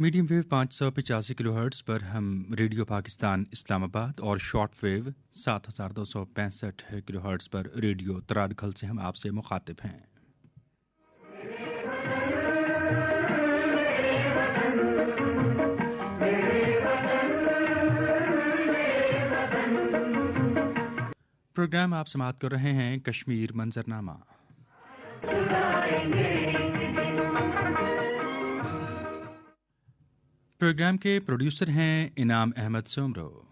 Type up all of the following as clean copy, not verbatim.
Medium wave 585 kilohertz पर हम radio Pakistan Islamabad और शॉर्ट वेव 7265 किलोहर्ट्ज़ पर रेडियो तराडखल से हम आपसे मुखातिब हैं। प्रोग्राम आप समाअत कर रहे हैं कश्मीर मंजरनामा। प्रोग्राम के प्रोड्यूसर हैं इनाम अहमद सोमरो।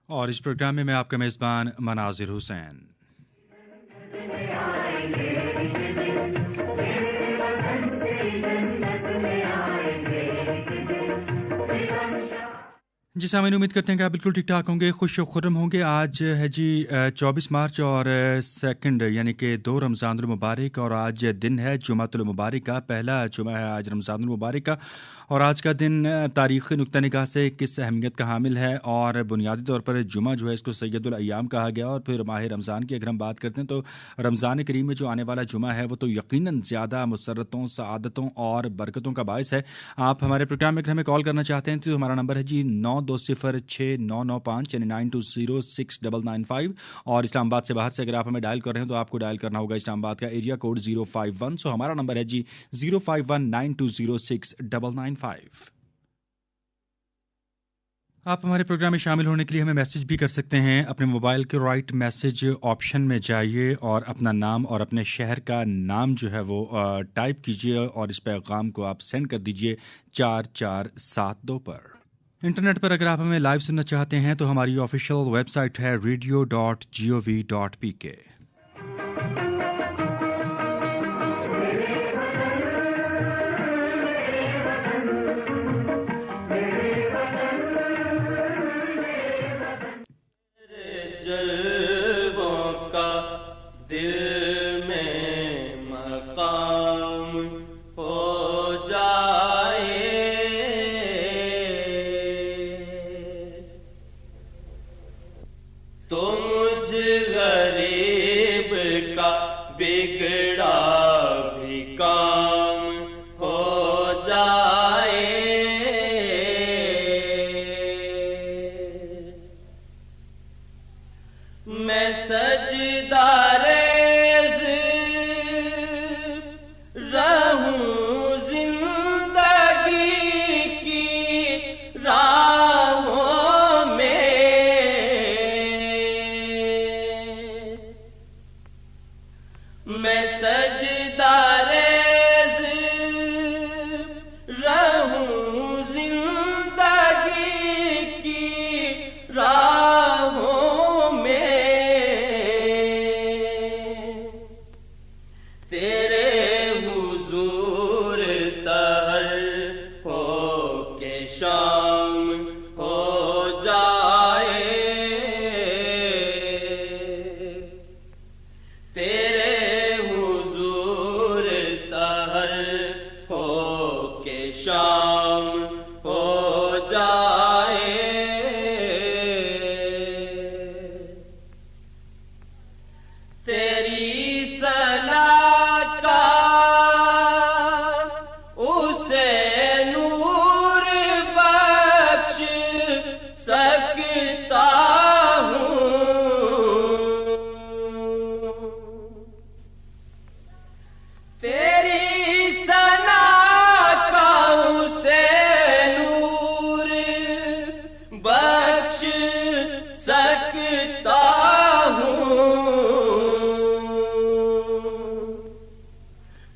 और इस प्रोग्राम में मैं आपका मेज़बान मनाजिर हुसैन। जी सामने उम्मीद करते हैं कि आप बिल्कुल ठीक ठाक होंगे, खुश खुर्रम होंगे। आज है जी 24 मार्च और सेकंड यानी कि 2 रमज़ानुल मुबारक और आज दिन है जुमातुल मुबारक का, पहला जुमा है आज रमज़ानुल मुबारक का। और आज का दिन तारीख़ी नुक्ता निगाह से किस अहमियत का हामिल है और बुनियादी तौर पर जुमा जो है इसको सैयदुल अय्याम कहा गया। और फिर माह रमज़ान की अगर हम बात करते हैं तो रमज़ान करीम में जो आने वाला जुमा है वो तो यकीनन ज़्यादा मुसर्रतों, सआदतों और बरकतों का बायस है। आप हमारे प्रोग्राम में अगर हमें कॉल करना चाहते हैं तो हमारा नंबर है जी 92069995 यानी 92069995। और इस्लामाबाद से बाहर से अगर आप हमें डायल कर रहे हैं तो आपको डायल करना होगा इस्लामाबाद का एरिया कोड 051। सो हमारा नंबर है जी 05192069995। आप हमारे प्रोग्राम में शामिल होने के लिए हमें मैसेज भी कर सकते हैं। अपने मोबाइल के राइट मैसेज ऑप्शन में जाइए और अपना नाम और अपने शहर का नाम जो है वो टाइप कीजिए और इस पैगाम को आप सेंड कर दीजिए 4472 पर। इंटरनेट पर अगर आप हमें लाइव सुनना चाहते हैं तो हमारी ऑफिशियल वेबसाइट है radio.gov.pk।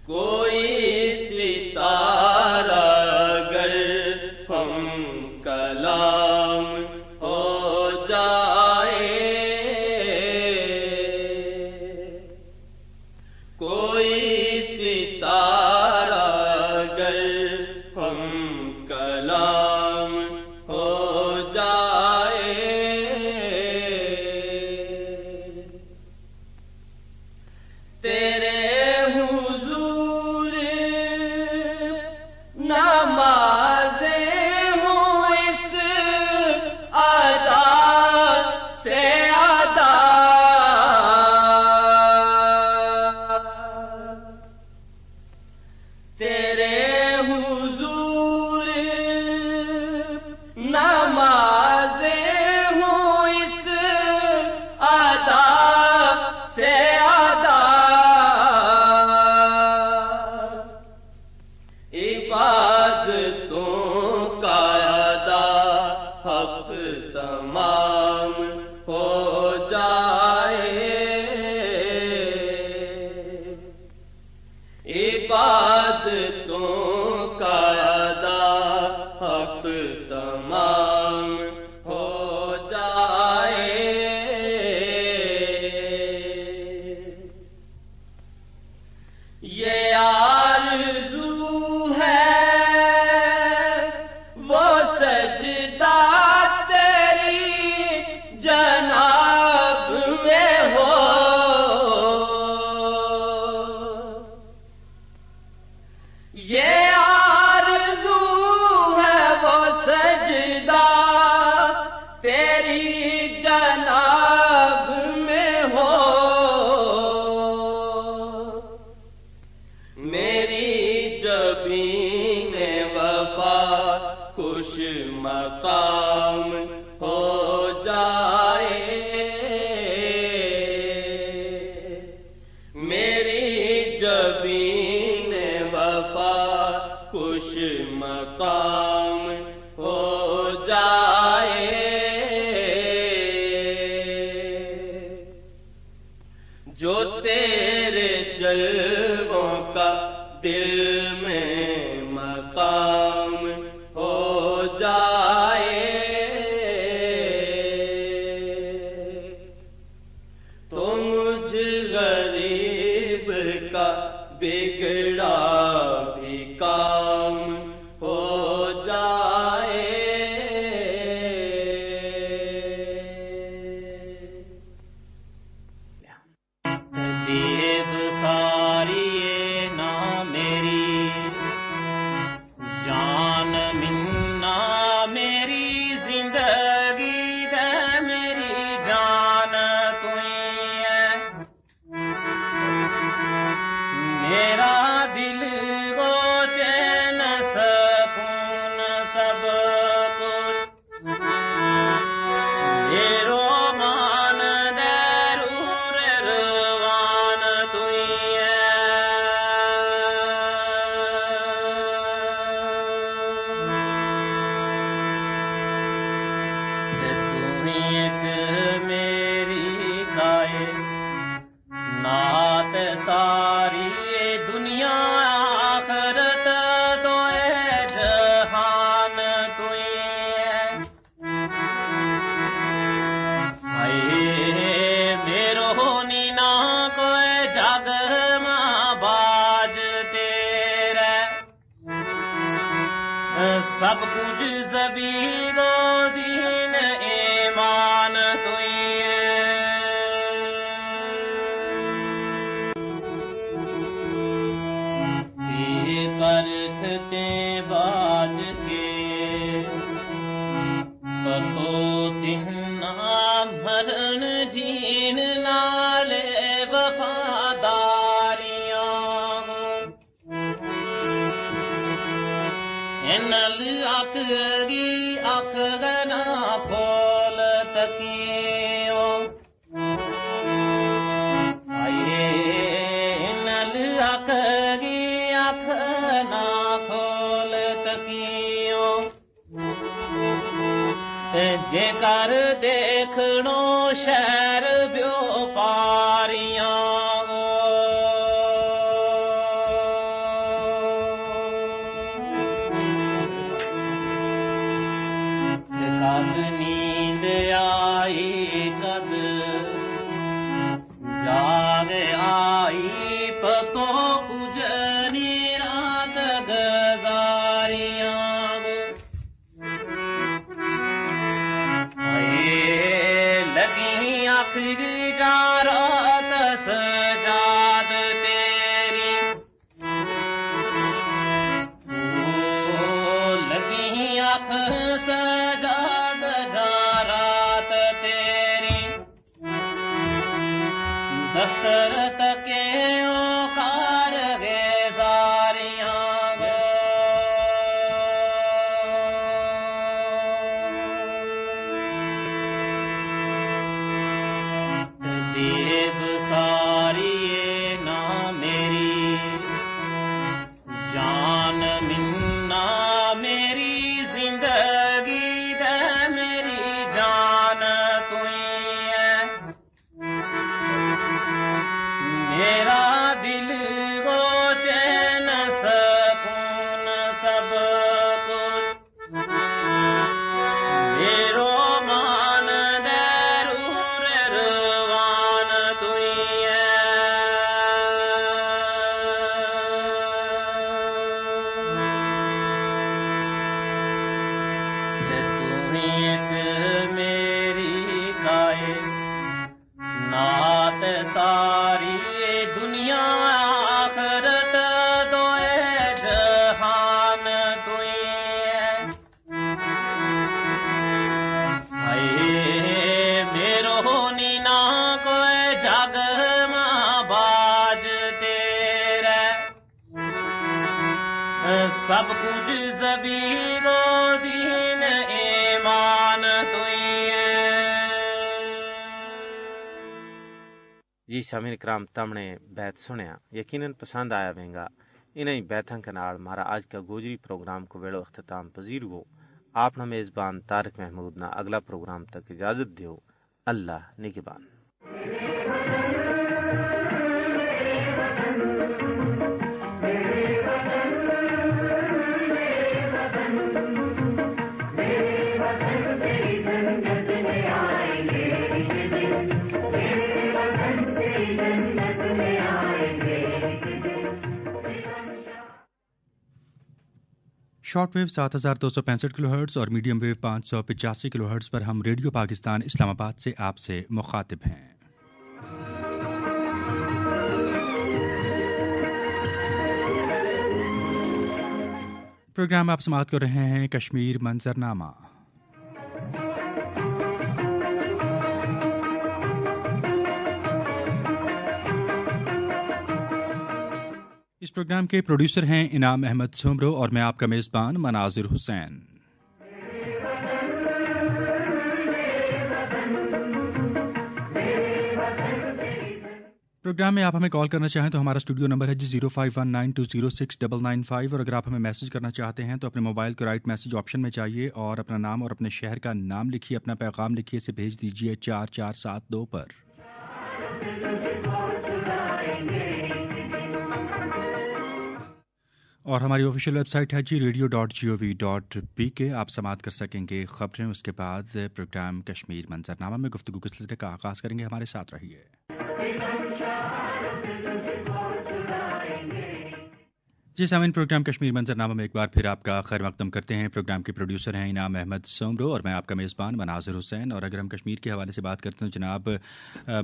कोई सितारा इबादतों का अदा हक तमाम हो जाए, इबादतों का अदा हक तमाम हो जाए। ये आरज़ू है वो सजदा तेरी जनाब में हो, ये आरज़ू है वो सजदा तेरी जनाब में हो। मेरी जबीन वफा खुश मकाम हो जाए, मेरी जबीन वफा खुश मकाम हो जाए। जो तेरे जलवों का दिल में मकाम हो जाए, तो मुझ गरीब का बिगड़ा भी काम हो जाए। देव सारी ये ना मेरी जान मिन्ना मेरी जिंदगी दे मेरी जान तू ही है। मेरा दिल वो चैन सकून सब कुछ मेरो मान दरूर रवान तू ही है। तू ही एक मेरी गाए नात सारी ये दुनिया आखरत तो है जहान तू ही है। हाय मेरो नीना कोई जग मां बाज तेरे, सब कुछ जबी दो दीन ईमान तू ही है। परख ते बाज के पतो तिन्ना मरण जीन नाले वफादारियां एनल आखगी अख गना खोल तकियो। आए एनल आखगी अख ना खोल तकियो। जेकर देखनो शहर व्यापारियां कद नींद आई कद जाग आई पतो उजनी रात गजारियां। लगी आखिरी जा रात सजाद तेरी, लगी आँख सजाद जा रात तेरी। दफ्तर तके ओकार गे जारियां देव सारी ये ना मेरी जान मिल सब कुछ मेरो मान दरूर रवान तुई है तू एक मेरी गाए नात सारी दुनिया आखरत दोए जहान तुई है हाय मेरो नीना कोई जग मां बाज तेरे सब कुछ जबी गो दीन ईमान तुई जी शामिल कराम तमने बैत सुनिया यकीनन पसंद आया वेंगा इन्हीं बैतों के नाल हमारा आज का गोजरी प्रोग्राम को वेड़ो अख्ताम पजीर हो आपना मेज़बान तारिक महमूद ना अगला प्रोग्राम तक इजाज़त दियो अल्लाह निगहबान। शॉर्ट वेव 7265 किलोहर्ट्ज़ और मीडियम वेव 585 किलोहर्ट्ज़ पर हम रेडियो पाकिस्तान इस्लामाबाद से आपसे मुखातिब हैं। प्रोग्राम आप समाअत कर रहे हैं कश्मीर मंजरनामा। इस प्रोग्राम के प्रोड्यूसर हैं इनाम अहमद सुमरो और मैं आपका मेज़बान मनाजिर हुसैन। प्रोग्राम में आप हमें कॉल करना चाहें तो हमारा स्टूडियो नंबर है जी 0519206995 और अगर आप हमें मैसेज करना चाहते हैं तो अपने मोबाइल को राइट मैसेज ऑप्शन में चाहिए और अपना नाम और अपने शहर का नाम लिखिए, अपना पैगाम लिखिए, इसे भेज दीजिए 4472 पर। और हमारी ऑफिशियल वेबसाइट है जी radio.gov.pk। आप समाअत कर सकेंगे खबरें। उसके बाद प्रोग्राम कश्मीर मंजरनामा में गुफ्तगू के सिलसिले का आगाज़ करेंगे। हमारे साथ रहिए। जी सामीन, प्रोग्राम कश्मीर मंजरनामा में एक बार फिर आपका खैर मकदम करते हैं। प्रोग्राम के प्रोड्यूसर हैं इनाम अहमद सोमरो और मैं आपका मेज़बान मनाजिर हुसैन। और अगर हम कश्मीर के हवाले से बात करते हैं तो जनाब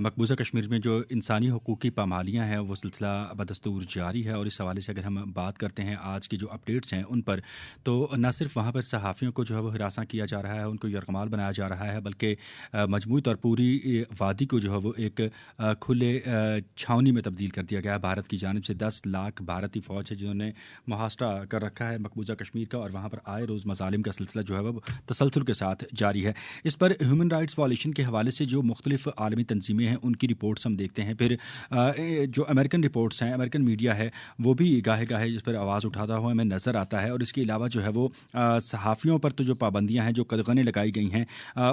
मकबूजा कश्मीर में जो इंसानी हकूक़ की पामालियाँ हैं वो सिलसिला बदस्तूर जारी है। और इस हवाले से अगर हम बात करते हैं आज की जो अपडेट्स हैं उन पर, तो न सिर्फ वहाँ पर सहाफ़ियों को जो है वो हिरासा किया जा रहा है, उनको यरगमाल बनाया जा रहा है, बल्कि मजमूई तौर पूरी वादी को जो है वो एक खुले छावनी में तब्दील कर दिया गया है। भारत की जानिब से 10 लाख भारतीय फ़ौज है जिन्होंने मुहासरा कर रखा है मकबूजा कश्मीर का, और वहाँ पर आए रोज़ मज़ालिम का सिलसिला जो है वो तसलसल के साथ जारी है। इस पर ह्यूमन राइट्स वायलेशन के हवाले से जो मुख्तलिफ आलमी तंजीमें हैं उनकी रिपोर्ट्स हम देखते हैं। फिर जो अमेरिकन रिपोर्ट्स हैं, अमेरिकन मीडिया है, वो भी गाहे गाहे इस पर आवाज़ उठाता हुआ हमें नज़र आता है। और इसके अलावा जो है वो सहाफ़ियों पर तो जो पाबंदियाँ हैं, जो कदगनें लगाई गई हैं,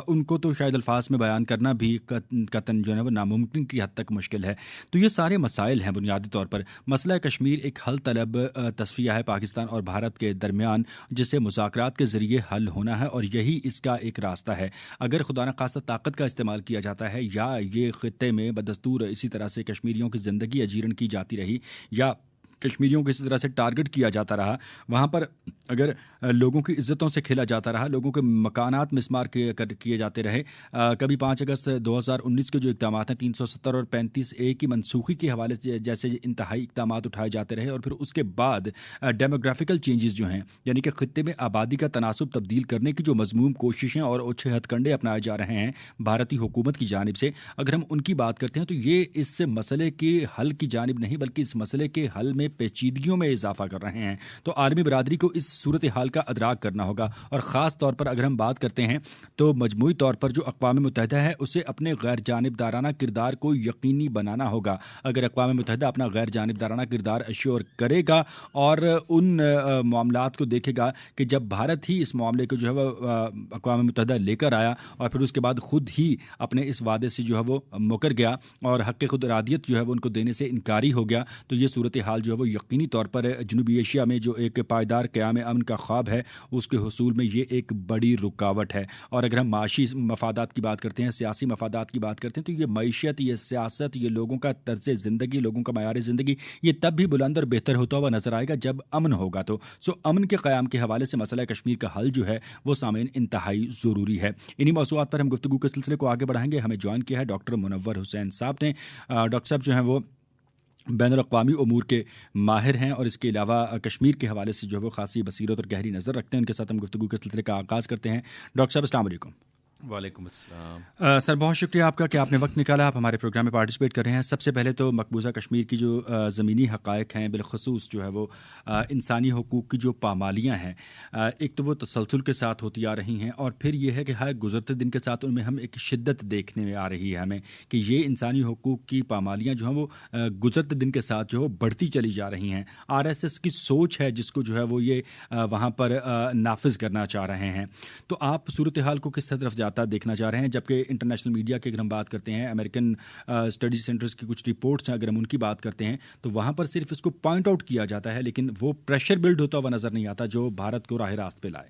उनको तो शायद अल्फाज में बयान करना भी कतन जो है वो नामुमकिन की हद तक मुश्किल है। तो ये सारे मसाइल हैं। बुनियादी तौर पर मसला कश्मीर एक हल तलब तस्फिया है पाकिस्तान और भारत के दरमियान, जिसे मुज़ाकरात के ज़रिए हल होना है और यही इसका एक रास्ता है। अगर खुदा न खास्ता ताकत का इस्तेमाल किया जाता है या ये ख़ित्ते में बदस्तूर इसी तरह से कश्मीरियों की ज़िंदगी अजीर्ण की जाती रही या कश्मीरियों को इसी तरह से टारगेट किया जाता रहा, वहाँ पर अगर लोगों की इज़्ज़तों से खेला जाता रहा, लोगों के मकानात मिसमार किए जाते रहे, कभी 5 अगस्त 2019 के जो इक़दाम हैं 370 और 35A की मनसूखी के हवाले से जैसे इंतहाई इक़दाम उठाए जाते रहे, और फिर उसके बाद डेमोग्राफिकल चेंजेस जो हैं, यानी कि ख़ित्ते में आबादी का तनासुब तब्दील करने की जो मज़मूम कोशिशें और ओछे हथकंडे अपनाए जा रहे हैं भारतीय हुकूमत की जानिब से, अगर हम उनकी बात करते हैं तो ये इस मसले के हल की जानिब नहीं बल्कि इस मसले के हल में पेचीदगियों में इजाफा कर रहे हैं। तो आलमी बरादरी को इस सूरत हाल का अदराक करना होगा। और ख़ास तौर पर अगर हम बात करते हैं तो मजमूई तौर पर जो अक़वाम मुत्तहिदा है उसे अपने गैर जानिबदाराना किरदार को यकीनी बनाना होगा। अगर अक़वाम मुत्तहिदा अपना गैर जानिबदाराना किरदार अश्योर करेगा और उन मामलात को देखेगा कि जब भारत ही इस मामले को जो है वह अक़वाम मुत्तहिदा लेकर आया और फिर उसके बाद ख़ुद ही अपने इस वादे से जो है वो मुकर गया और हक़ खुद इरादियत जो है वो उनको देने से इनकारी हो गया, तो ये सूरत हाल जो है है वो यकीनी तौर पर जनूबी एशिया में जो एक पायदार क़याम अमन का ख्वाब है उसके हुसूल में ये एक बड़ी रुकावट है। और अगर हम माशी मफादात की बात करते हैं, सियासी मफादात की बात करते हैं, तो ये मईशत, ये सियासत, ये लोगों का तर्ज़ ज़िंदगी, लोगों का मयार ज़िंदगी, ये तब भी बुलंद और बेहतर होता हुआ नज़र आएगा जब अमन होगा। तो अमन के क़याम के हवाले से मसला कश्मीर का हल जो है वो सामीन इंतहाई ज़रूरी है। इन्हीं मौज़ूआत पर हम गुफ्तगू के सिलसिले को आगे बढ़ाएंगे। हमें ज्वाइन किया है डॉक्टर मुनव्वर हुसैन साहब ने। डॉक्टर साहब जो हैं वो बैनुल-अक़वामी उमूर के माहिर हैं और इसके अलावा कश्मीर के हवाले से जो है वो खासी बसीरत और गहरी नज़र रखते हैं। उनके साथ हम गुफ्तगू के सिलसिले का आगाज़ करते हैं। डॉक्टर साहब अस्सलाम वालेकुम। वालेकुम अस्सलाम। सर बहुत शुक्रिया आपका कि आपने वक्त निकाला, आप हमारे प्रोग्राम में पार्टिसिपेट कर रहे हैं। सबसे पहले तो मकबूजा कश्मीर की जो ज़मीनी हक़ाइक़ हैं, बिलख़ुसूस जो है वो इंसानी हुकूक़ की जो पामालियाँ हैं, एक तो वो तसलसल के साथ होती आ रही हैं और फिर ये है कि हर गुज़रते दिन के साथ उनमें हम एक शिद्दत देखने में आ रही है हमें कि ये इंसानी हुकूक़ की पामालियाँ जो हैं वो गुज़रते दिन के साथ जो है बढ़ती चली जा रही हैं। RSS की सोच है जिसको जो है वो ये वहाँ पर नाफिज करना चाह रहे हैं। तो आप सूरत हाल को किस तरफ जाता देखना चाह रहे हैं? जबकि इंटरनेशनल मीडिया की अगर हम बात करते हैं, अमेरिकन स्टडी सेंटर्स की कुछ रिपोर्ट्स हैं, अगर हम उनकी बात करते हैं तो वहाँ पर सिर्फ इसको पॉइंट आउट किया जाता है, लेकिन वो प्रेशर बिल्ड होता हुआ नज़र नहीं आता जो भारत को राह रास्त पे लाए।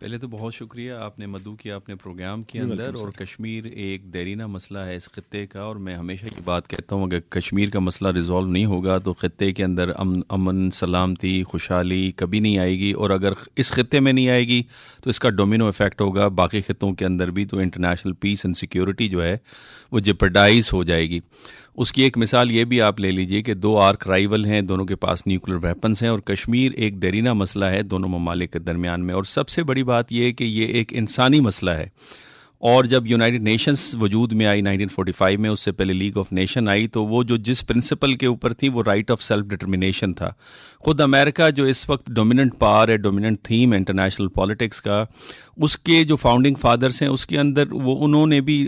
पहले तो बहुत शुक्रिया आपने मदू किया अपने प्रोग्राम के अंदर। और कश्मीर एक देरीना मसला है इस खत्ते का, और मैं हमेशा ये बात कहता हूँ अगर कश्मीर का मसला रिजॉल्व नहीं होगा तो खत्ते के अंदर अमन, सलामती, खुशहाली कभी नहीं आएगी। और अगर इस खत्ते में नहीं आएगी तो इसका डोमिनो इफ़ेक्ट होगा बाकी खत्तों के अंदर भी। तो इंटरनेशनल पीस एंड सिक्योरिटी जो है वो जेपरडाइज हो जाएगी। उसकी एक मिसाल ये भी आप ले लीजिए कि दो आर्क राइवल हैं, दोनों के पास न्यूक्लियर वेपन्स हैं और कश्मीर एक देरीना मसला है दोनों ममालिक के दरमियान में। और सबसे बड़ी बात यह है कि ये एक इंसानी मसला है। और जब यूनाइटेड नेशंस वजूद में आई 1945 में, उससे पहले लीग ऑफ नेशन आई, तो वो जो जिस प्रिंसिपल के ऊपर थी वो राइट ऑफ सेल्फ डिटर्मिनेशन था। ख़ुद अमेरिका जो इस वक्त डोमिनेंट पावर है, डोमिनेंट थीम है इंटरनेशनल पॉलिटिक्स का, उसके जो फाउंडिंग फादर्स हैं उसके अंदर वो उन्होंने भी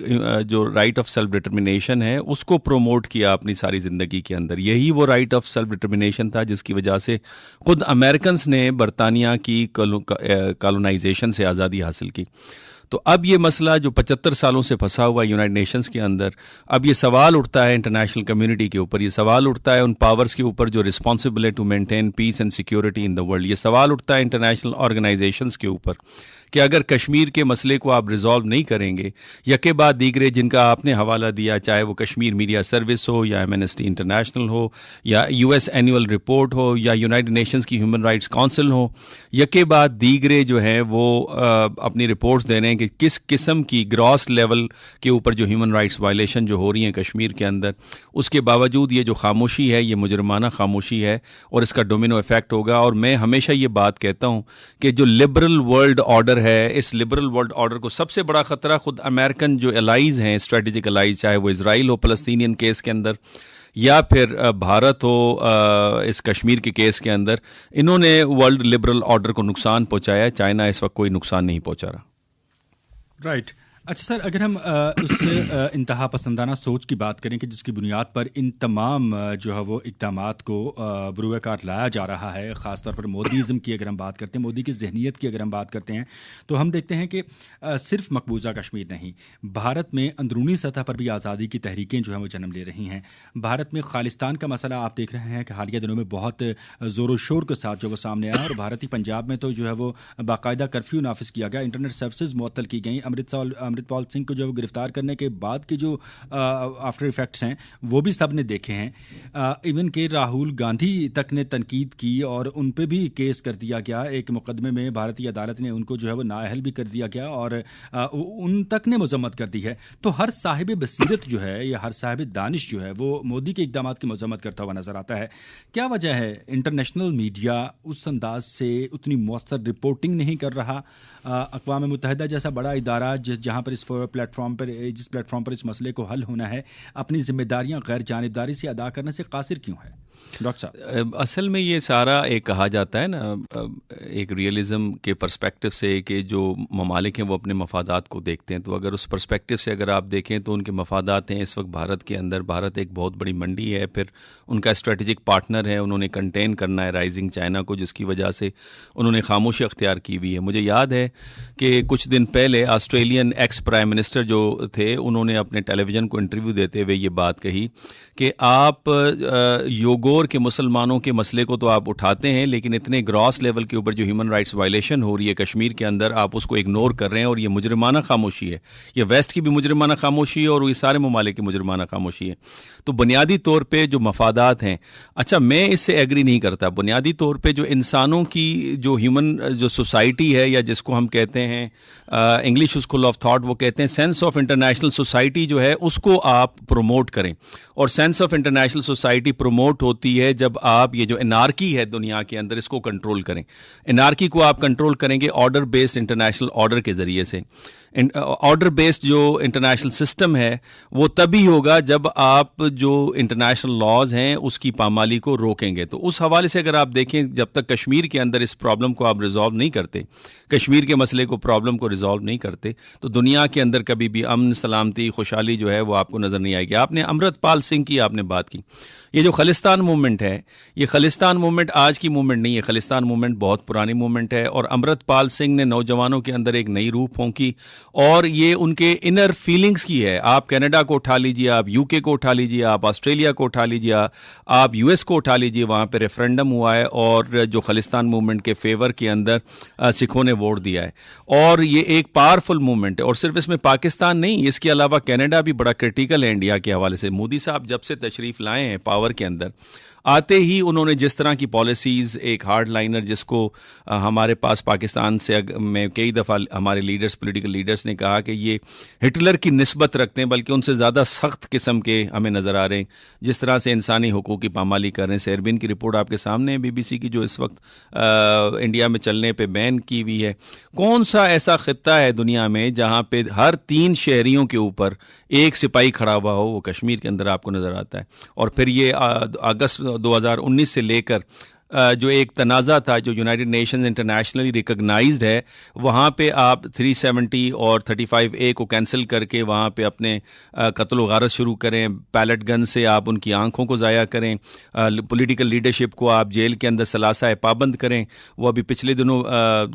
जो राइट ऑफ सेल्फ डिटर्मिनेशन है उसको प्रोमोट किया अपनी सारी ज़िंदगी के अंदर। यही वो राइट ऑफ सेल्फ डिटर्मिनेशन था जिसकी वजह से ख़ुद अमेरिकन्स ने बरतानिया की कॉलोनाइजेशन से आज़ादी हासिल की। तो अब ये मसला जो 75 सालों से फंसा हुआ है यूनाइटेड नेशंस के अंदर, अब ये सवाल उठता है इंटरनेशनल कम्युनिटी के ऊपर, ये सवाल उठता है उन पावर्स के ऊपर जो रिस्पॉन्सिबल है to maintain peace and security in the world. ये सवाल उठता है इंटरनेशनल ऑर्गेनाइजेशंस के ऊपर कि अगर कश्मीर के मसले को आप रिजॉल्व नहीं करेंगे, यके बाद दीगरे जिनका आपने हवाला दिया, चाहे वो कश्मीर मीडिया सर्विस हो या एमनेस्टी इंटरनेशनल हो या US एनुअल रिपोर्ट हो या यूनाइटेड नेशंस की ह्यूमन राइट्स काउंसिल हो, यके बाद दीगरे जो हैं वो अपनी रिपोर्ट्स दे रहे हैं कि किस किस्म की ग्रॉस लेवल के ऊपर जो ह्यूमन राइट्स वायलेशन जो हो रही हैं कश्मीर के अंदर, उसके बावजूद ये जो खामोशी है ये मुजरमाना खामोशी है और इसका डोमिनो इफेक्ट होगा। और मैं हमेशा ये बात कहता हूँ कि जो लिबरल वर्ल्ड ऑर्डर है, इस लिबरल वर्ल्ड ऑर्डर को सबसे बड़ा खतरा खुद अमेरिकन जो एलाइज हैं, स्ट्रेटेजिक एलाइज, चाहे वो इजराइल हो फलस्तीनियन केस के अंदर या फिर भारत हो इस कश्मीर के केस के अंदर, इन्होंने वर्ल्ड लिबरल ऑर्डर को नुकसान पहुंचाया है। चाइना इस वक्त कोई नुकसान नहीं पहुंचा रहा। राइट। अच्छा सर, अगर हम उस इंतहा पसंदाना सोच की बात करें कि जिसकी बुनियाद पर इन तमाम जो है वो इक़दामात को बुरुएकार लाया जा रहा है, ख़ासतौर पर मोदीज़म की अगर हम बात करते हैं, मोदी की जहनीत की अगर हम बात करते हैं, तो हम देखते हैं कि सिर्फ मकबूजा कश्मीर नहीं, भारत में अंदरूनी सतह पर भी आज़ादी की तहरीकें जो हैं वो जन्म ले रही हैं। भारत में खालिस्तान का मसला आप देख रहे हैं कि हालिया दिनों में बहुत ज़ोर शोर के साथ जो वो सामने आया और भारतीय पंजाब में तो जो है वो बाकायदा कर्फ्यू नाफिज किया गया, इंटरनेट सर्विसेज मुअत्तल की गई। अमृतपाल सिंह को जो गिरफ्तार करने के बाद के जो आफ्टर इफेक्ट्स हैं वो भी सब ने देखे हैं। इवन के राहुल गांधी तक ने तनकीद की और उन पे भी केस कर दिया गया। एक मुकदमे में भारतीय अदालत ने उनको जो है वो नाअहल भी कर दिया गया और उन तक ने मजम्मत कर दी है। तो हर साहिब बसीरत जो है या हर साहिब दानिश जो है वो मोदी के इक़दामात की मजम्मत करता हुआ नजर आता है। क्या वजह है इंटरनेशनल मीडिया उस अंदाज से उतनी मौसर रिपोर्टिंग नहीं कर रहा? अक़वाम मुत्तहिदा जैसा बड़ा इदारा जहाँ पर जिस प्लेटफॉर्म पर इस मसले को हल होना है, अपनी जिम्मेदारियां गैर जानिबदारी से अदा करने से कासिर क्यों है? डॉक्टर साहब, असल में ये सारा एक कहा जाता है ना, एक रियलिज़म के पर्सपेक्टिव से कि जो ममालिक हैं वो अपने मफादात को देखते हैं। तो अगर उस पर्सपेक्टिव से अगर आप देखें तो उनके मफादात हैं इस वक्त भारत के अंदर, भारत एक बहुत बड़ी मंडी है, फिर उनका स्ट्रेटेजिक पार्टनर है, उन्होंने कंटेन करना है राइजिंग चाइना को, जिसकी वजह से उन्होंने खामोशी अख्तियार की हुई है। मुझे याद है कि कुछ दिन पहले ऑस्ट्रेलियन एक्स प्राइम मिनिस्टर जो थे उन्होंने अपने टेलीविज़न को इंटरव्यू देते हुए ये बात कही कि आप योगो गौर के मुसलमानों के मसले को तो आप उठाते हैं, लेकिन इतने ग्रॉस लेवल के ऊपर जो ह्यूमन राइट्स वायलेशन हो रही है कश्मीर के अंदर, आप उसको इग्नोर कर रहे हैं, और ये मुजरिमाना खामोशी है। ये वेस्ट की भी मुजरिमाना खामोशी है और ये सारे ममालिक की मुजरिमाना खामोशी है। तो बुनियादी तौर पे जो मफादात हैं, अच्छा मैं इससे एग्री नहीं करता। बुनियादी तौर पे जो इंसानों की जो ह्यूमन जो सोसाइटी है, या जिसको हम कहते हैं इंग्लिश स्कूल ऑफ थॉट, वो कहते हैं सेंस ऑफ इंटरनेशनल सोसाइटी जो है उसको आप प्रमोट करें। और sense of international society promote होती है जब आप ये जो एनार्की है दुनिया के अंदर, इसको कंट्रोल करें। एनार्की को आप कंट्रोल करेंगे ऑर्डर बेस्ड इंटरनेशनल ऑर्डर के ज़रिए से। ऑर्डर बेस्ड जो इंटरनेशनल सिस्टम है वो तभी होगा जब आप जो इंटरनेशनल लॉज हैं उसकी पामाली को रोकेंगे। तो उस हवाले से अगर आप देखें, जब तक कश्मीर के अंदर इस प्रॉब्लम को आप रिजॉल्व नहीं करते, कश्मीर के मसले को प्रॉब्लम को रिजॉल्व नहीं करते, तो दुनिया के अंदर कभी भी अमन, सलामती, खुशहाली जो है वो आपको नज़र नहीं आएगी। आपने अमृतपाल सिंह की आपने बात की। ये जो खालिस्तान मूवमेंट है, ये खालिस्तान मूवमेंट आज की मूवमेंट नहीं है, खालिस्तान मूवमेंट बहुत पुरानी मूवमेंट है। और अमृतपाल सिंह ने नौजवानों के अंदर एक नई रूह फूंकी, और ये उनके इनर फीलिंग्स की है। आप कनाडा को उठा लीजिए, आप यूके को उठा लीजिए, आप ऑस्ट्रेलिया को उठा लीजिए, आप यूएस को उठा लीजिए, वहाँ पे रेफरेंडम हुआ है और जो खालिस्तान मूवमेंट के फेवर के अंदर सिखों ने वोट दिया है। और ये एक पावरफुल मूवमेंट है। और सिर्फ इसमें पाकिस्तान नहीं, इसके अलावा कनाडा भी बड़ा क्रिटिकल है इंडिया के हवाले से। मोदी साहब जब से तशरीफ़ लाए हैं पावर के अंदर, आते ही उन्होंने जिस तरह की पॉलिसीज़, एक हार्ड लाइनर जिसको हमारे पास पाकिस्तान से में कई दफ़ा हमारे लीडर्स, पॉलिटिकल लीडर्स ने कहा कि ये हिटलर की निस्बत रखते हैं, बल्कि उनसे ज़्यादा सख्त किस्म के हमें नज़र आ रहे हैं, जिस तरह से इंसानी हुकूक़ की पामाली कर रहे हैं। शेरबिन की रिपोर्ट आपके सामने है BBC की, जो इस वक्त इंडिया में चलने पर बैन की हुई है। कौन सा ऐसा ख़ित्ता है दुनिया में जहाँ पर हर 3 शहरियों के ऊपर एक सिपाही खड़ा हुआ हो? वो कश्मीर के अंदर आपको नज़र आता है। और फिर ये अगस्त 2019 से लेकर जो एक तनाज़ा था, जो यूनाइटेड नेशंस इंटरनेशनली रिकग्नाइज्ड है, वहाँ पे आप 370 और 35A को कैंसिल करके वहाँ पे अपने कत्ल गारत शुरू करें, पैलेट गन से आप उनकी आंखों को ज़ाया करें, पॉलिटिकल लीडरशिप को आप जेल के अंदर सलासा पाबंद करें। वो अभी पिछले दिनों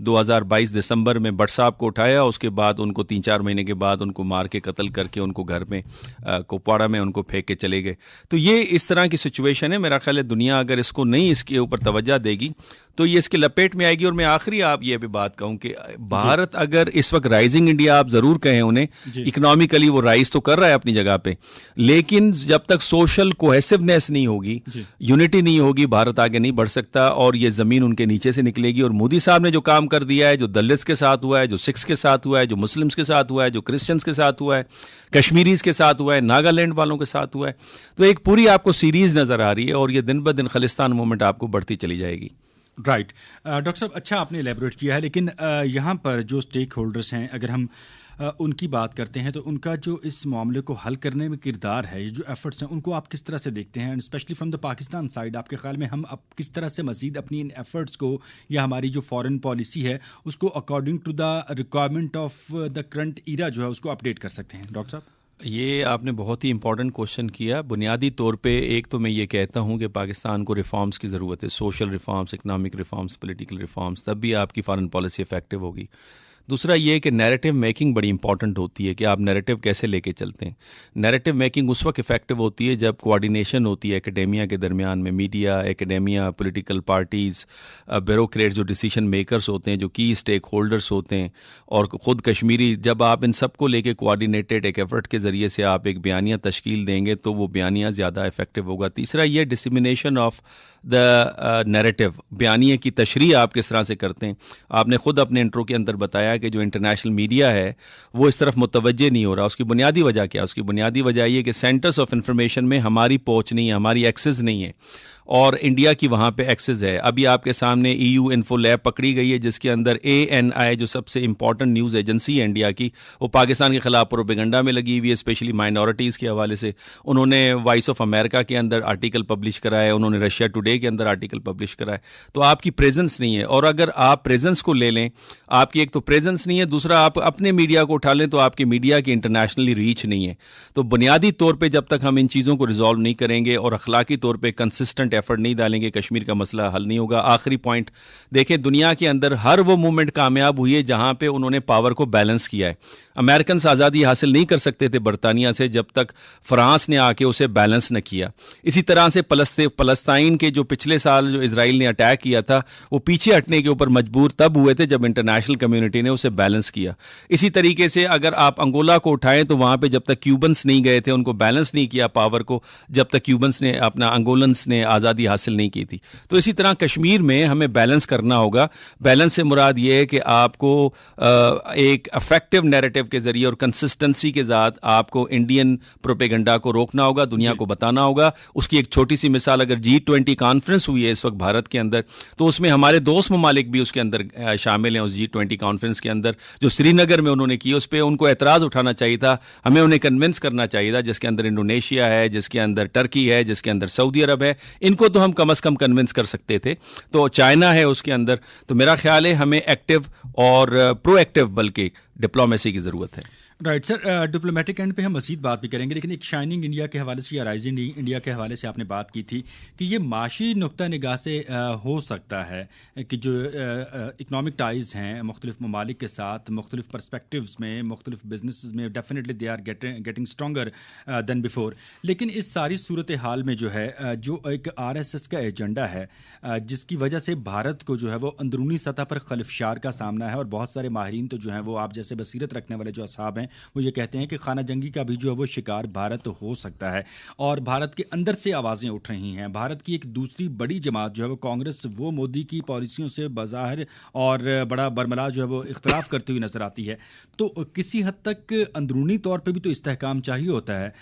2022 दिसंबर में भट्ट साहब को उठाया, उसके बाद उनको 3-4 महीने के बाद उनको मार के कत्ल करके उनको घर में कुपवाड़ा में उनको फेंक के चले गए। तो ये इस तरह की सिचुएशन है। मेरा ख्याल है दुनिया अगर इसको नहीं इसके ऊपर तवज्जो देगी तो ये इसके लपेट में आएगी। और मैं आखिरी आप ये भी बात कहूँ कि भारत अगर इस वक्त राइजिंग इंडिया आप ज़रूर कहें उन्हें, इकोनॉमिकली वो राइज तो कर रहा है अपनी जगह पे, लेकिन जब तक सोशल कोहेसिवनेस नहीं होगी, यूनिटी नहीं होगी, भारत आगे नहीं बढ़ सकता और ये ज़मीन उनके नीचे से निकलेगी। और मोदी साहब ने जो काम कर दिया है, जो दलित्स के साथ हुआ है, जो सिख्स के साथ हुआ है, जो मुस्लिम्स के साथ हुआ है, जो क्रिश्चियंस के साथ हुआ है, कश्मीरीज के साथ हुआ है, नागालैंड वालों के साथ हुआ है, तो एक पूरी आपको सीरीज़ नज़र आ रही है और ये दिन ब दिन खालिस्तान मूवमेंट आपको बढ़ती चली जाएगी। राइट डॉक्टर साहब, अच्छा आपने एलेबोरेट किया है, लेकिन यहाँ पर जो स्टेक होल्डर्स हैं, अगर हम उनकी बात करते हैं तो उनका जो इस मामले को हल करने में किरदार है, ये जो एफर्ट्स हैं, उनको आप किस तरह से देखते हैं? And specially from the Pakistan side, आपके ख्याल में हम अब किस तरह से मजीद अपनी इन एफर्ट्स को या हमारी जो फॉरेन पॉलिसी है उसको according to the requirement of the current era जो है उसको अपडेट कर सकते हैं? डॉक्टर साहब, ये आपने बहुत ही इंपॉर्टेंट क्वेश्चन किया। बुनियादी तौर पे एक तो मैं ये कहता हूँ कि पाकिस्तान को रिफॉर्म्स की ज़रूरत है, social reforms, economic reforms, political reforms, तब भी आपकी फॉरेन पॉलिसी इफेक्टिव होगी। दूसरा ये कि नैरेटिव मेकिंग बड़ी इंपॉर्टेंट होती है कि आप नैरेटिव कैसे लेके चलते हैं। नैरेटिव मेकिंग उस वक्त इफेक्टिव होती है जब कोऑर्डिनेशन होती है एकेडेमिया के दरमियान में, media, academia, political parties, bureaucrats जो डिसीजन मेकर्स होते हैं, जो की स्टेक होल्डर्स होते हैं, और ख़ुद कश्मीरी, जब आप इन सब को लेके कोऑर्डिनेटेड एक एफर्ट के ज़रिए से आप एक बयानिया तश्कील देंगे तो वो बयानिया ज़्यादा इफेक्टिव होगा। तीसरा ये डिसमिनेशन ऑफ द नैरेटिव, बयानिया की तशरीह आप किस तरह से करते हैं। आपने ख़ुद अपने इंट्रो के अंदर बताया कि जो इंटरनेशनल मीडिया है वो इस तरफ मुतवज्जे नहीं हो रहा। उसकी बुनियादी वजह क्या है? उसकी बुनियादी वजह ये कि सेंटर्स ऑफ इंफॉर्मेशन में हमारी पहुंच नहीं है, हमारी एक्सेस नहीं है, और इंडिया की वहाँ पे एक्सेस है। अभी आपके सामने EU इन्फो लैब पकड़ी गई है जिसके अंदर ANI जो सबसे इंपॉर्टेंट न्यूज़ एजेंसी है इंडिया की, वो पाकिस्तान के ख़िलाफ़ प्रोपेगेंडा में लगी हुई है, स्पेशली माइनॉरिटीज़ के हवाले से। उन्होंने वॉइस ऑफ अमेरिका के अंदर आर्टिकल पब्लिश करा है, उन्होंने रशिया टुडे के अंदर आर्टिकल पब्लिश करा है। तो आपकी प्रेजेंस नहीं है, और अगर आप प्रेजेंस को ले लें, आपकी एक तो प्रेजेंस नहीं है, दूसरा आप अपने मीडिया को उठा लें तो आपकी मीडिया की इंटरनेशनली रीच नहीं है। तो बुनियादी तौर पर जब तक हम इन चीज़ों को रिजॉल्व नहीं करेंगे और अखलाकी तौर पर कंसिस्टेंट 100% एफर्ट नहीं डालेंगे कश्मीर का मसला हल नहीं होगा। आखिरी पॉइंट देखें, दुनिया के अंदर हर वो मूवमेंट कामयाब हुई है जहां पे उन्होंने पावर को बैलेंस किया है। अमेरिकन आज़ादी हासिल नहीं कर सकते थे बरतानिया से जब तक फ्रांस ने आके उसे बैलेंस न किया। इसी तरह से फ़लस्तीन के जो पिछले साल जो इजराइल ने अटैक किया था वो पीछे हटने के ऊपर मजबूर तब हुए थे जब इंटरनेशनल कम्युनिटी ने उसे बैलेंस किया। इसी तरीके से अगर आप अंगोला को उठाएं तो वहाँ पे जब तक क्यूबन्स नहीं गए थे, उनको बैलेंस नहीं किया पावर को, जब तक क्यूबन्स ने अपना अंगोलन्स ने आज़ादी हासिल नहीं की थी। तो इसी तरह कश्मीर में हमें बैलेंस करना होगा। बैलेंस से मुराद ये है कि आपको एक अफेक्टिव नैरेटिव के जरिए और कंसिस्टेंसी के साथ आपको इंडियन प्रोपेगेंडा को रोकना होगा, दुनिया को बताना होगा। उसकी एक छोटी सी मिसाल, अगर G20 कॉन्फ्रेंस हुई है इस वक्त भारत के अंदर, तो उसमें हमारे दोस्त ममालिक भी उसके अंदर शामिल हैं। उस G20 कॉन्फ्रेंस के अंदर जो श्रीनगर में उन्होंने की, उस पर उनको एतराज़ उठाना चाहिए था, हमें उन्हें कन्विंस करना चाहिए था, जिसके अंदर इंडोनेशिया है, जिसके अंदर टर्की है, जिसके अंदर सऊदी अरब है, इनको तो हम कम अज़ कम कन्विंस कर सकते थे। तो चाइना है उसके अंदर। तो मेरा ख्याल है हमें एक्टिव और प्रोएक्टिव बल्कि डिप्लोमेसी की ज़रूरत है। राइट सर, डिप्लोमेटिक एंड पे हम मज़ीद बात भी करेंगे, लेकिन एक शाइनिंग इंडिया के हवाले से या राइजिंग इंडिया के हवाले से आपने बात की थी कि ये माशी नुक्ता निगाह से हो सकता है कि जो इकनॉमिक टाइज़ हैं मुख्तलिफ ममालिक के साथ, मुख्तलिफ पर्सपेक्टिव्स में, मुख्तलिफ बिजनेस में, definitely they are getting stronger than before. लेकिन इस सारी सूरत हाल में जो है जो एक RSS का एजेंडा है जिसकी वजह से भारत को जो है वो अंदरूनी सतह पर खलफशार का सामना है, और बहुत सारे माहिरीन तो जो हैं वो आप जैसे बसीरत रखने वाले जो असहाब हैं वो ये कहते हैं कि खाना जंगी का भी जो है वो शिकार भारत हो सकता है। और भारत के अंदर से आवाज़ें उठ रही हैं। भारत की एक दूसरी बड़ी जमात जो है वो कांग्रेस, वो मोदी की पॉलिसियों से बाज़ाहिर और बड़ा बरमला जो है वो इख्तलाफ करती हुई नज़र आती है। तो किसी हद तक अंदरूनी तौर पर भी तो इस्तेहकाम चाहिए होता है।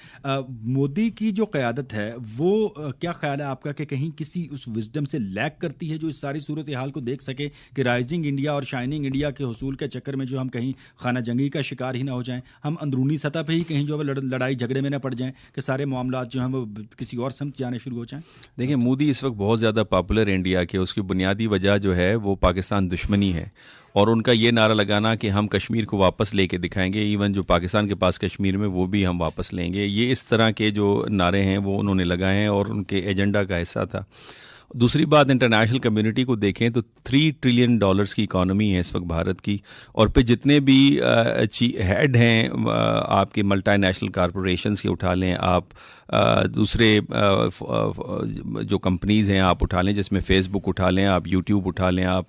मोदी की जो क़यादत है वो क्या ख्याल है आपका कि कहीं किसी उस विजडम से लैक करती है जो इस सारी सूरत हाल को देख सके कि राइजिंग इंडिया और शाइनिंग इंडिया के हुसूल के चक्कर में जो हम कहीं खाना जंगी का शिकार ही ना हो जाएं, हम अंदरूनी सतह पे ही कहीं जो है लड़ाई झगड़े में ना पड़ जाएं कि सारे मामला जो हैं वो किसी और समझ जाने शुरू हो जाएं। देखिए, मोदी इस वक्त बहुत ज़्यादा पॉपुलर इंडिया के, उसकी बुनियादी वजह जो है वो पाकिस्तान दुश्मनी है, और उनका ये नारा लगाना कि हम कश्मीर को वापस लेके दिखाएंगे, इवन जो पाकिस्तान के पास कश्मीर में वो भी हम वापस लेंगे, ये इस तरह के जो नारे हैं वो उन्होंने लगाए हैं और उनके एजेंडा का हिस्सा था। दूसरी बात, इंटरनेशनल कम्युनिटी को देखें तो $3 ट्रिलियन की इकॉनमी है इस वक्त भारत की, और पे जितने भी हेड हैं आपके मल्टीनेशनल कॉरपोरेशंस के उठा लें आप, दूसरे जो कंपनीज़ हैं आप उठा लें, जिसमें फेसबुक उठा लें आप, यूट्यूब उठा लें आप,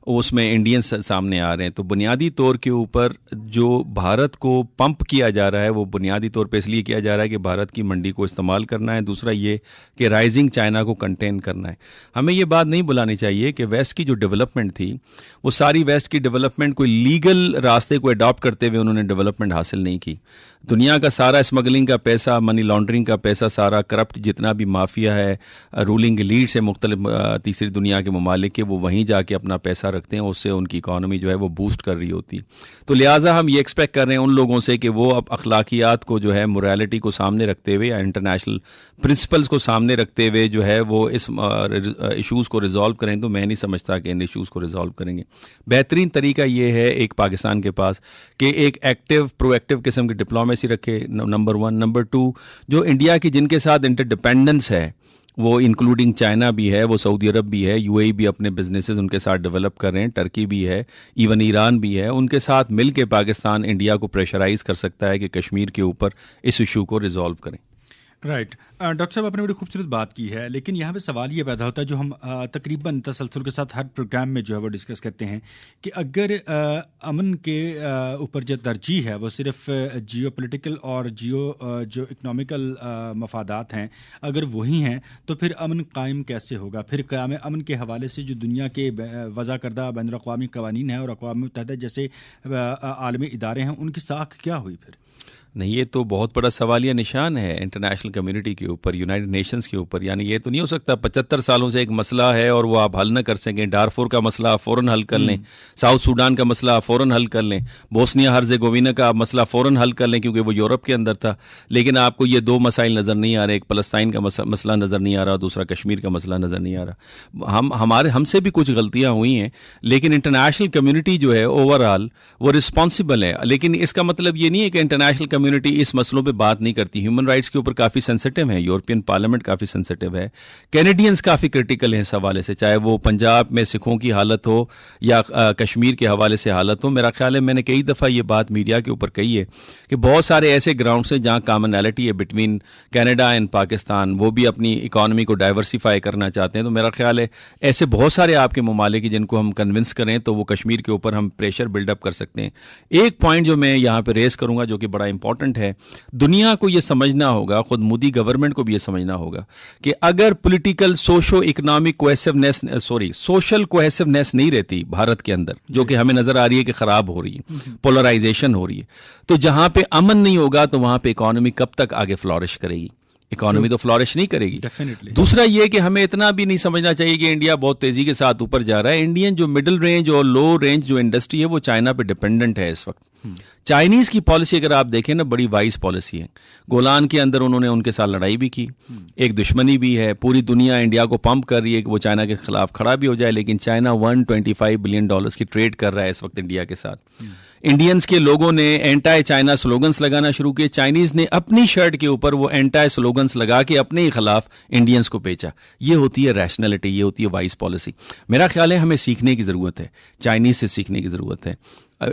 उसमें इंडियंस सामने आ रहे हैं। तो बुनियादी तौर के ऊपर जो भारत को पंप किया जा रहा है वो बुनियादी तौर पे इसलिए किया जा रहा है कि भारत की मंडी को इस्तेमाल करना है। दूसरा ये कि राइजिंग चाइना को कंटेन करना है। हमें ये बात नहीं भुलानी चाहिए कि वेस्ट की जो डेवलपमेंट थी वो सारी वेस्ट की डेवलपमेंट कोई लीगल रास्ते को अडॉप्ट करते हुए उन्होंने डेवलपमेंट हासिल नहीं की। दुनिया का सारा स्मगलिंग का पैसा, मनी लॉन्ड्रिंग का पैसा, सारा करप्ट जितना भी माफिया है, रूलिंग लीड से मुख्तलिफ तीसरी दुनिया के ममालिक के, वो वहीं जाके अपना पैसा रखते हैं, उससे उनकी इकॉनमी जो है वो बूस्ट कर रही होती। तो लिहाजा हम ये एक्सपेक्ट कर रहे हैं उन लोगों से कि वो अब अखलाकियात को जो है, मोरालिटी को सामने रखते हुए या इंटरनेशनल प्रिंसिपल्स को सामने रखते हुए जो है वो इस इशूज़ को रिजॉल्व करें। तो मैं नहीं समझता कि इन इशूज़ को रिजॉल्व करेंगे। बेहतरीन तरीका ये है एक पाकिस्तान के पास कि एक एक्टिव प्रोएक्टिव किस्म की डिप्लोमेसी रखे, नंबर 1। नंबर 2, जो इंडिया की जिनके साथ इंटरडिपेंडेंस है वो इंक्लूडिंग चाइना भी है, वो सऊदी अरब भी है, UAE भी अपने बिजनेसेस उनके साथ डेवलप कर रहे हैं, टर्की भी है, इवन ईरान भी है, उनके साथ मिल के पाकिस्तान इंडिया को प्रेशराइज कर सकता है कि कश्मीर के ऊपर इस इशू को रिजॉल्व करें। राइट डॉक्टर साहब, आपने बड़ी खूबसूरत बात की है, लेकिन यहाँ पे सवाल ये पैदा होता है जो हम तकरीबन तसलसल के साथ हर प्रोग्राम में जो है वो डिस्कस करते हैं कि अगर अमन के ऊपर जो तरजीह है वो सिर्फ जियोपॉलिटिकल और जो इकनॉमिकल मफादात हैं अगर वही हैं तो फिर अमन कायम कैसे होगा? फिर क़याम अमन के हवाले से जो दुनिया के वज़ा करदा बैनुल-अक़वामी क़वानीन हैं और अक़वाम मुत्तहिदा जैसे आलमी इदारे हैं उनकी साख क्या हुई फिर? नहीं, ये तो बहुत बड़ा सवालिया निशान है इंटरनेशनल कम्युनिटी के ऊपर, यूनाइटेड नेशंस के ऊपर। यानी ये तो नहीं हो सकता 75 सालों से एक मसला है और वो आप हल न कर सकें। डारफोर का मसला फ़ौरन हल कर लें, साउथ सूडान का मसला फ़ौरन हल कर लें, बोस्निया हर्ज़ेगोविना का मसला फ़ौरन हल कर लें क्योंकि वो यूरोप के अंदर था। लेकिन आपको ये दो मसाइल नज़र नहीं आ रहे, एक फ़लस्तीन का मसला नज़र नहीं आ रहा, दूसरा कश्मीर का मसला नज़र नहीं आ रहा। हमसे भी कुछ गलतियाँ हुई हैं, लेकिन इंटरनेशनल कम्युनिटी जो है ओवरऑल वो रिस्पॉन्सिबल है। लेकिन इसका मतलब ये नहीं है कि इंटरनेशनल कम्युनिटी इस मसलों पे बात नहीं करती। ह्यूमन राइट्स के ऊपर काफ़ी सेंसिटिव है, यूरोपियन पार्लियामेंट काफ़ी सेंसिटिव है, कैनेडियंस काफ़ी क्रिटिकल हैं इस हवाले से, चाहे वो पंजाब में सिखों की हालत हो या कश्मीर के हवाले से हालत हो। मेरा ख्याल है मैंने कई दफ़ा ये बात मीडिया के ऊपर कही है कि बहुत सारे ऐसे ग्राउंड्स हैं जहाँ कॉमनैलिटी है बिटवीन कनाडा एंड पाकिस्तान, वो भी अपनी इकॉनमी को डाइवर्सिफाई करना चाहते हैं। तो मेरा ख्याल है ऐसे बहुत सारे आपके ममालिक हैं जिनको हम कन्विंस करें तो वो कश्मीर के ऊपर हम प्रेशर बिल्डअप कर सकते हैं। एक पॉइंट जो मैं यहाँ पे रेस करूँगा जो कि बड़ा इंपॉर्टेंट है, दुनिया को ये समझना होगा, खुद मोदी गवर्नमेंट को भी ये समझना होगा कि अगर political socio economic cohesiveness social cohesiveness नहीं रहती भारत के अंदर, जो कि हमें नजर आ रही है कि खराब हो रही है, पोलराइजेशन हो रही है, तो जहां पे अमन नहीं होगा तो वहां पे इकोनॉमी कब तक आगे फ्लॉरिश करेगी? इकोनॉमी तो फ्लॉरिश नहीं करेगी। डेफिनेटली। दूसरा ये कि हमें इतना भी नहीं समझना चाहिए कि इंडिया बहुत तेजी के साथ ऊपर जा रहा है। इंडियन जो मिडिल रेंज और लो रेंज जो इंडस्ट्री है वो चाइना पे डिपेंडेंट है इस वक्त। चाइनीज की पॉलिसी अगर आप देखें ना, बड़ी वाइज पॉलिसी है। गोलान के अंदर उन्होंने उनके साथ लड़ाई भी की, एक दुश्मनी भी है, पूरी दुनिया इंडिया को पंप कर रही है कि वो चाइना के खिलाफ खड़ा भी हो जाए, लेकिन चाइना $125 बिलियन की ट्रेड कर रहा है इस वक्त इंडिया के साथ। इंडियंस के लोगों ने एंटी चाइना स्लोगन्स लगाना शुरू किए, चाइनीज ने अपनी शर्ट के ऊपर वो एंटी स्लोगन्स लगा के अपने ही खिलाफ इंडियंस को बेचा। ये होती है रैशनैलिटी, ये होती है वाइज पॉलिसी। मेरा ख्याल है हमें सीखने की ज़रूरत है, चाइनीज से सीखने की ज़रूरत है,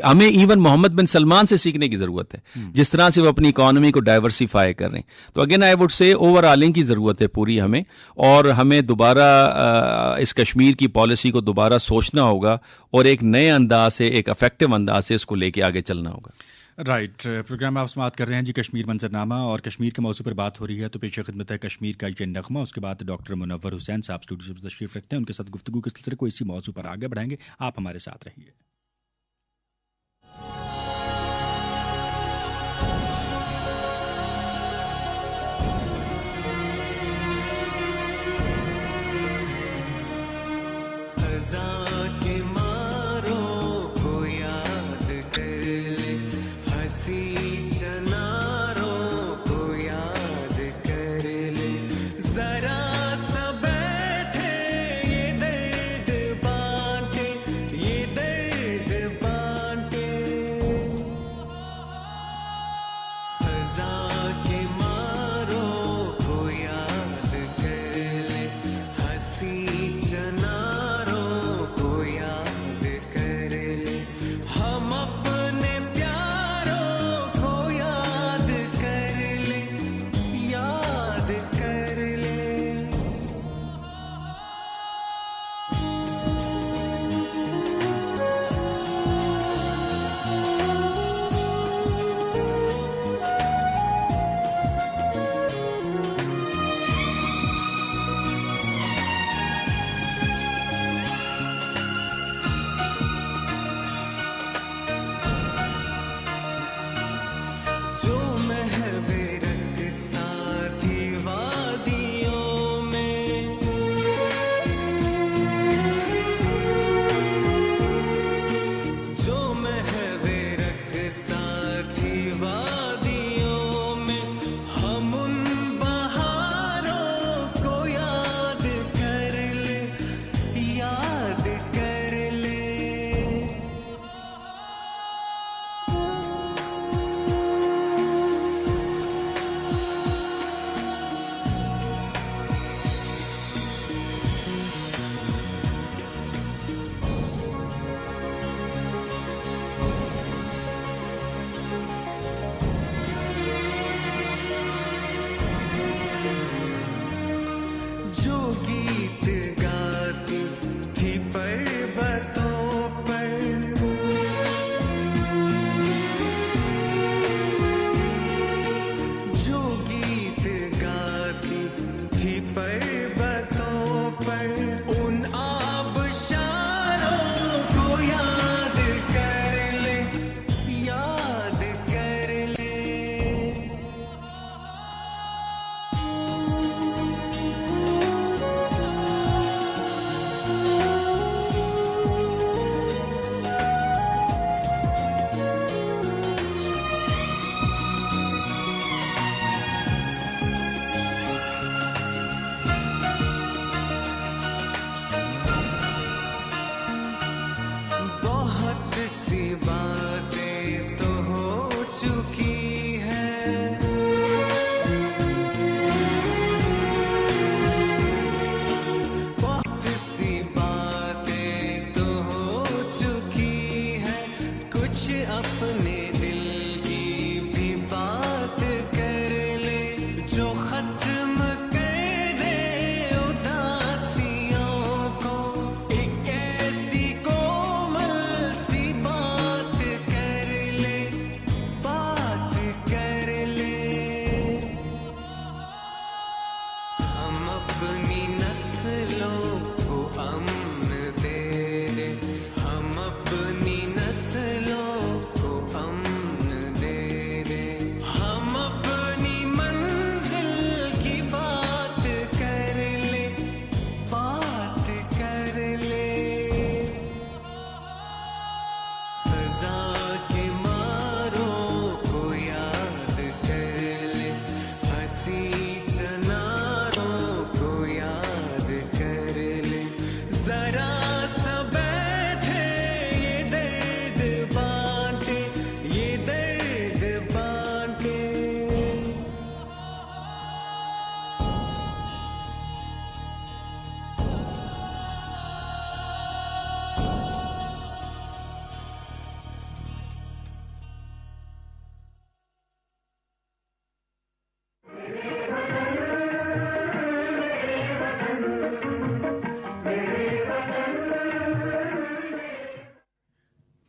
हमें इवन मोहम्मद बिन सलमान से सीखने की ज़रूरत है जिस तरह से वो अपनी इकॉनमी को डाइवर्सिफाई कर रहे हैं। तो again I would say overhauling की ज़रूरत है पूरी हमें, और हमें दोबारा इस कश्मीर की पॉलिसी को दोबारा सोचना होगा और एक नए अंदाज से, एक इफेक्टिव अंदाज से इसको लेके आगे चलना होगा। राइट। प्रोग्राम आप समाप्त कर रहे हैं जी कश्मीर मंजरनामा, और कश्मीर के मौजू पर बात हो रही है तो पेश खिदमत है कश्मीर का ये नगमा। उसके बाद डॉक्टर मुनव्वर हुसैन साहब स्टूडियो से तशरीफ रखते हैं, उनके साथ गुफ्तगू के सिलसिले को इसी मौजू पर आगे बढ़ाएंगे। आप हमारे साथ रहिए।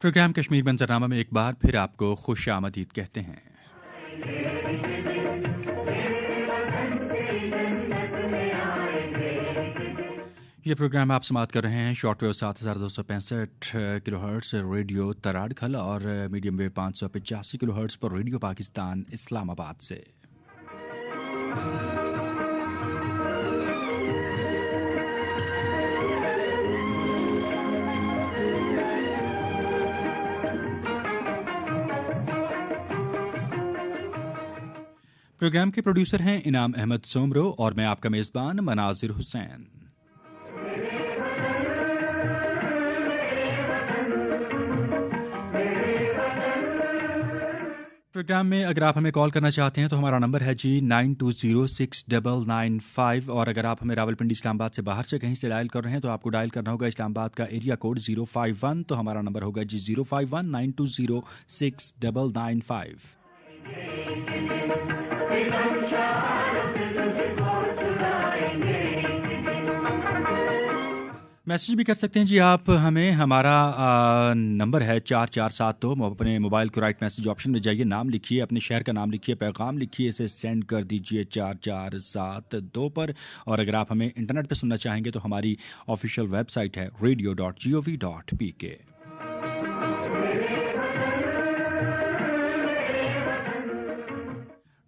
प्रोग्राम कश्मीर मंजरनामा में एक बार फिर आपको खुश आमदीद कहते हैं। ये प्रोग्राम आप समाप्त कर रहे हैं शॉर्टवेव 7265 किलोहर्ट्ज़ रेडियो तराड़खल और मीडियम वेव 585 किलोहर्ट्ज़ पर रेडियो पाकिस्तान इस्लामाबाद से। प्रोग्राम के प्रोड्यूसर हैं इनाम अहमद सोमरो और मैं आपका मेज़बान मनाजिर हुसैन। प्रोग्राम में अगर आप हमें कॉल करना चाहते हैं तो हमारा नंबर है जी 92069995 और अगर आप हमें रावलपिंडी इस्लामाबाद से बाहर से कहीं से डायल कर रहे हैं तो आपको डायल करना होगा इस्लामाबाद का एरिया कोड 051, तो हमारा नंबर होगा जी 05192069995। मैसेज भी कर सकते हैं जी आप हमें। हमारा नंबर है 4472। अपने मोबाइल को राइट मैसेज ऑप्शन में जाइए, नाम लिखिए, अपने शहर का नाम लिखिए, पैगाम लिखिए, इसे सेंड कर दीजिए 4472 पर। और अगर आप हमें इंटरनेट पर सुनना चाहेंगे तो हमारी ऑफिशियल वेबसाइट है radio.gov.pk।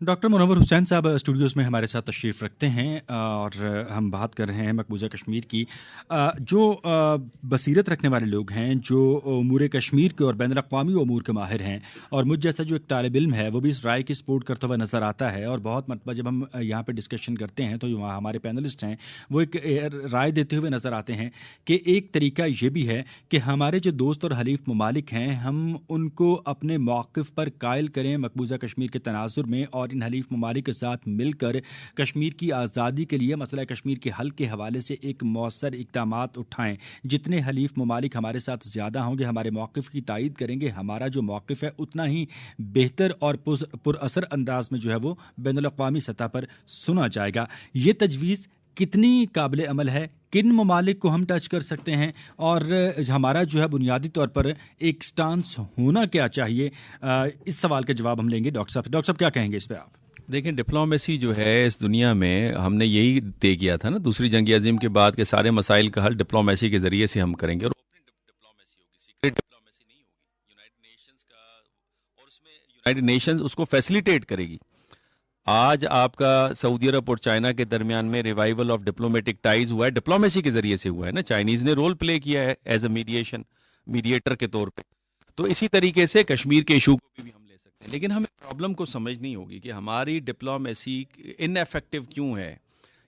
डॉक्टर मुनव्वर हुसैन साहब स्टूडियोज़ में हमारे साथ तशरीफ़ रखते हैं और हम बात कर रहे हैं मकबूजा कश्मीर की। जो बसीरत रखने वाले लोग हैं, जो उमूर कश्मीर के और बैनुल-अक़वामी उमूर के माहिर हैं, और मुझ जैसा जो एक तालिब इल्म है वो भी इस राय की सपोर्ट करता हुआ नज़र आता है। और बहुत मरतबा जब हम यहाँ पे डिस्कशन करते हैं तो वहाँ हमारे पैनलिस्ट हैं वो एक राय देते हुए नज़र आते हैं कि एक तरीका ये भी है कि हमारे जो दोस्त और हलीफ ममालिक हैं हम उनको अपने मौक़िफ़ पर कायल करें मकबूजा कश्मीर के तनाज़ुर में, और इन हलीफ ममालिक के साथ मिलकर कश्मीर की आज़ादी के लिए मसला कश्मीर के हल के हवाले से एक मौसर इक़दामात उठाएं। जितने हलीफ ममालिक हमारे साथ ज़्यादा होंगे, हमारे मौक़िफ़ की तायीद करेंगे, हमारा जो मौक़िफ़ है उतना ही बेहतर और पुरअसर अंदाज में जो है वो बैनुल-अक़वामी सतह पर सुना जाएगा। ये तजवीज़ कितनी काबिल अमल है, किन ममालिक को हम टच कर सकते हैं, और हमारा जो है बुनियादी तौर पर एक स्टांस होना क्या चाहिए, इस सवाल का जवाब हम लेंगे डॉक्टर साहब। डॉक्टर साहब क्या कहेंगे इस पर आप? देखें, डिप्लोमेसी जो है इस दुनिया में हमने यही तय किया था ना दूसरी जंग अज़ीम के बाद के सारे मसाइल का हल डिप्लोमेसी के ज़रिए से हम करेंगे। और ओपन डिप्लोमेसी होगी, सीक्रेट डिप्लोमेसी नहीं होगी। यूनाइटेड नेशंस का, और उसमें यूनाइटेड नेशंस उसको फैसिलिटेट करेगी। आज आपका सऊदी अरब और चाइना के दरमियान में रिवाइवल ऑफ डिप्लोमेटिक टाइज हुआ है, डिप्लोमेसी के जरिए से हुआ है ना। चाइनीज़ ने रोल प्ले किया है एज अ मीडिएटर के तौर पे। तो इसी तरीके से कश्मीर के इशू को भी हम ले सकते हैं, लेकिन हमें प्रॉब्लम को समझनी होगी कि हमारी डिप्लोमेसी इनएफेक्टिव क्यों है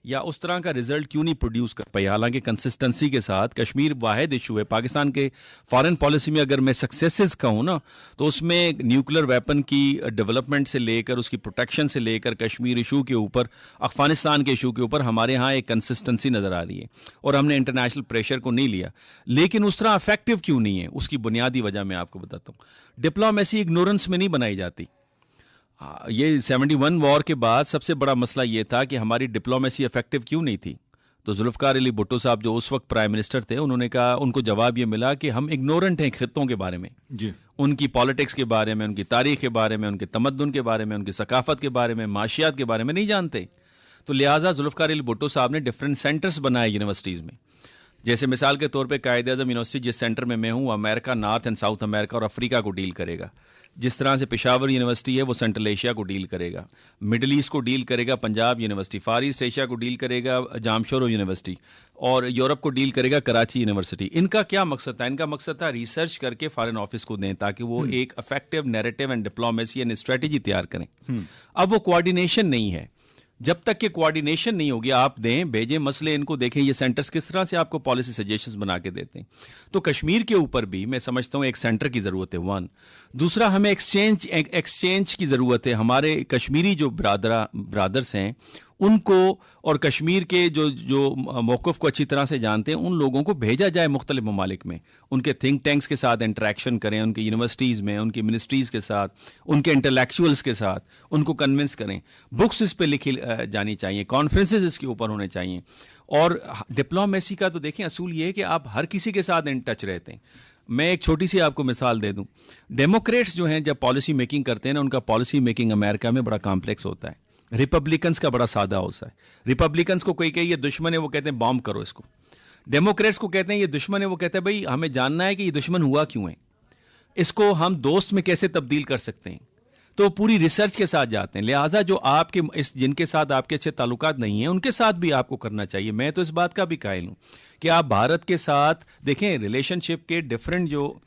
या उस तरह का रिजल्ट क्यों नहीं प्रोड्यूस कर पाई। हालांकि कंसिस्टेंसी के साथ कश्मीर वाहिद इशू है। पाकिस्तान के फॉरेन पॉलिसी में अगर मैं सक्सेसेस कहूँ ना तो उसमें न्यूक्लियर वेपन की डेवलपमेंट से लेकर उसकी प्रोटेक्शन से लेकर कश्मीर इशू के ऊपर, अफगानिस्तान के इशू के ऊपर हमारे यहाँ एक कंसिस्टेंसी नज़र आ रही है और हमने इंटरनेशनल प्रेशर को नहीं लिया। लेकिन उस तरह इफेक्टिव क्यों नहीं है, उसकी बुनियादी वजह मैं आपको बताता हूँ। डिप्लोमेसी इग्नोरेंस में नहीं बनाई जाती। ये 71 वॉर के बाद सबसे बड़ा मसला ये था कि हमारी डिप्लोमेसी इफेक्टिव क्यों नहीं थी। तो जुल्फ़िकार अली भुट्टो साहब जो उस वक्त प्राइम मिनिस्टर थे, उन्होंने कहा, उनको जवाब ये मिला कि हम इग्नोरेंट हैं खित्तों के बारे में जी, उनकी पॉलिटिक्स के बारे में, उनकी तारीख के बारे में, उनके तमद्दुन के बारे में, उनकी सकाफत के बारे में, माशियात के बारे में नहीं जानते। तो लिहाजा जुल्फ़िकार अली भुट्टो साहब ने डिफरेंट सेंटर्स बनाए यूनिवर्सिटीज़ में जैसे मिसाल के तौर पे कायद-ए-आज़म यूनिवर्सिटी जिस सेंटर में मैं हूँ, America, north and south America और अफ्रीका को डील करेगा। जिस तरह से पेशावर यूनिवर्सिटी है वो सेंट्रल एशिया को डील करेगा, मिडल ईस्ट को डील करेगा पंजाब यूनिवर्सिटी, फार ईस्ट एशिया को डील करेगा जामशोरो यूनिवर्सिटी, और यूरोप को डील करेगा कराची यूनिवर्सिटी। इनका क्या मकसद था? इनका मकसद था रिसर्च करके फॉरेन ऑफिस को दें ताकि वो एक effective narrative and diplomacy and strategy तैयार करें। अब वो कोऑर्डिनेशन नहीं है। जब तक कि कोऑर्डिनेशन नहीं होगी, आप दें, भेजें, मसले इनको देखें, ये सेंटर्स किस तरह से आपको पॉलिसी सजेशंस बना के देते हैं। तो कश्मीर के ऊपर भी मैं समझता हूँ एक सेंटर की ज़रूरत है, वन। दूसरा, हमें एक्सचेंज की ज़रूरत है। हमारे कश्मीरी जो ब्रादर्स हैं उनको और कश्मीर के जो मौक़िफ़ को अच्छी तरह से जानते हैं उन लोगों को भेजा जाए मुख्तलिफ ममालिक में, उनके थिंक टैंक्स के साथ इंटरेक्शन करें, उनकी यूनिवर्सिटीज़ में, उनकी मिनिस्ट्रीज़ के साथ, उनके इंटेलेक्चुअल्स के साथ, उनको कन्विंस करें। बुक्स इस पे लिखी जानी चाहिए, कॉन्फ्रेंसेस इसके ऊपर होने चाहिए। और डिप्लोमेसी का तो देखें असूल ये है कि आप हर किसी के साथ इन टच रहते हैं। मैं एक छोटी सी आपको मिसाल दे दूं। डेमोक्रेट्स जो हैं जब पॉलिसी मेकिंग करते हैं ना, उनका पॉलिसी मेकिंग अमेरिका में बड़ा कॉम्प्लेक्स होता है। रिपब्लिकन्स का बड़ा सादा होता है। रिपब्लिकन्स को कोई कहे ये दुश्मन है, वो कहते हैं बॉम्ब करो इसको। डेमोक्रेट्स को कहते हैं ये दुश्मन है, वो कहते हैं भाई हमें जानना है कि ये दुश्मन हुआ क्यों है, इसको हम दोस्त में कैसे तब्दील कर सकते हैं। तो पूरी रिसर्च के साथ जाते हैं। लिहाजा जो आपके जिनके साथ आपके अच्छे ताल्लुकात नहीं हैं उनके साथ भी आपको करना चाहिए। मैं तो इस बात का भी कायल हूं कि आप भारत के साथ देखें, रिलेशनशिप के डिफरेंट जो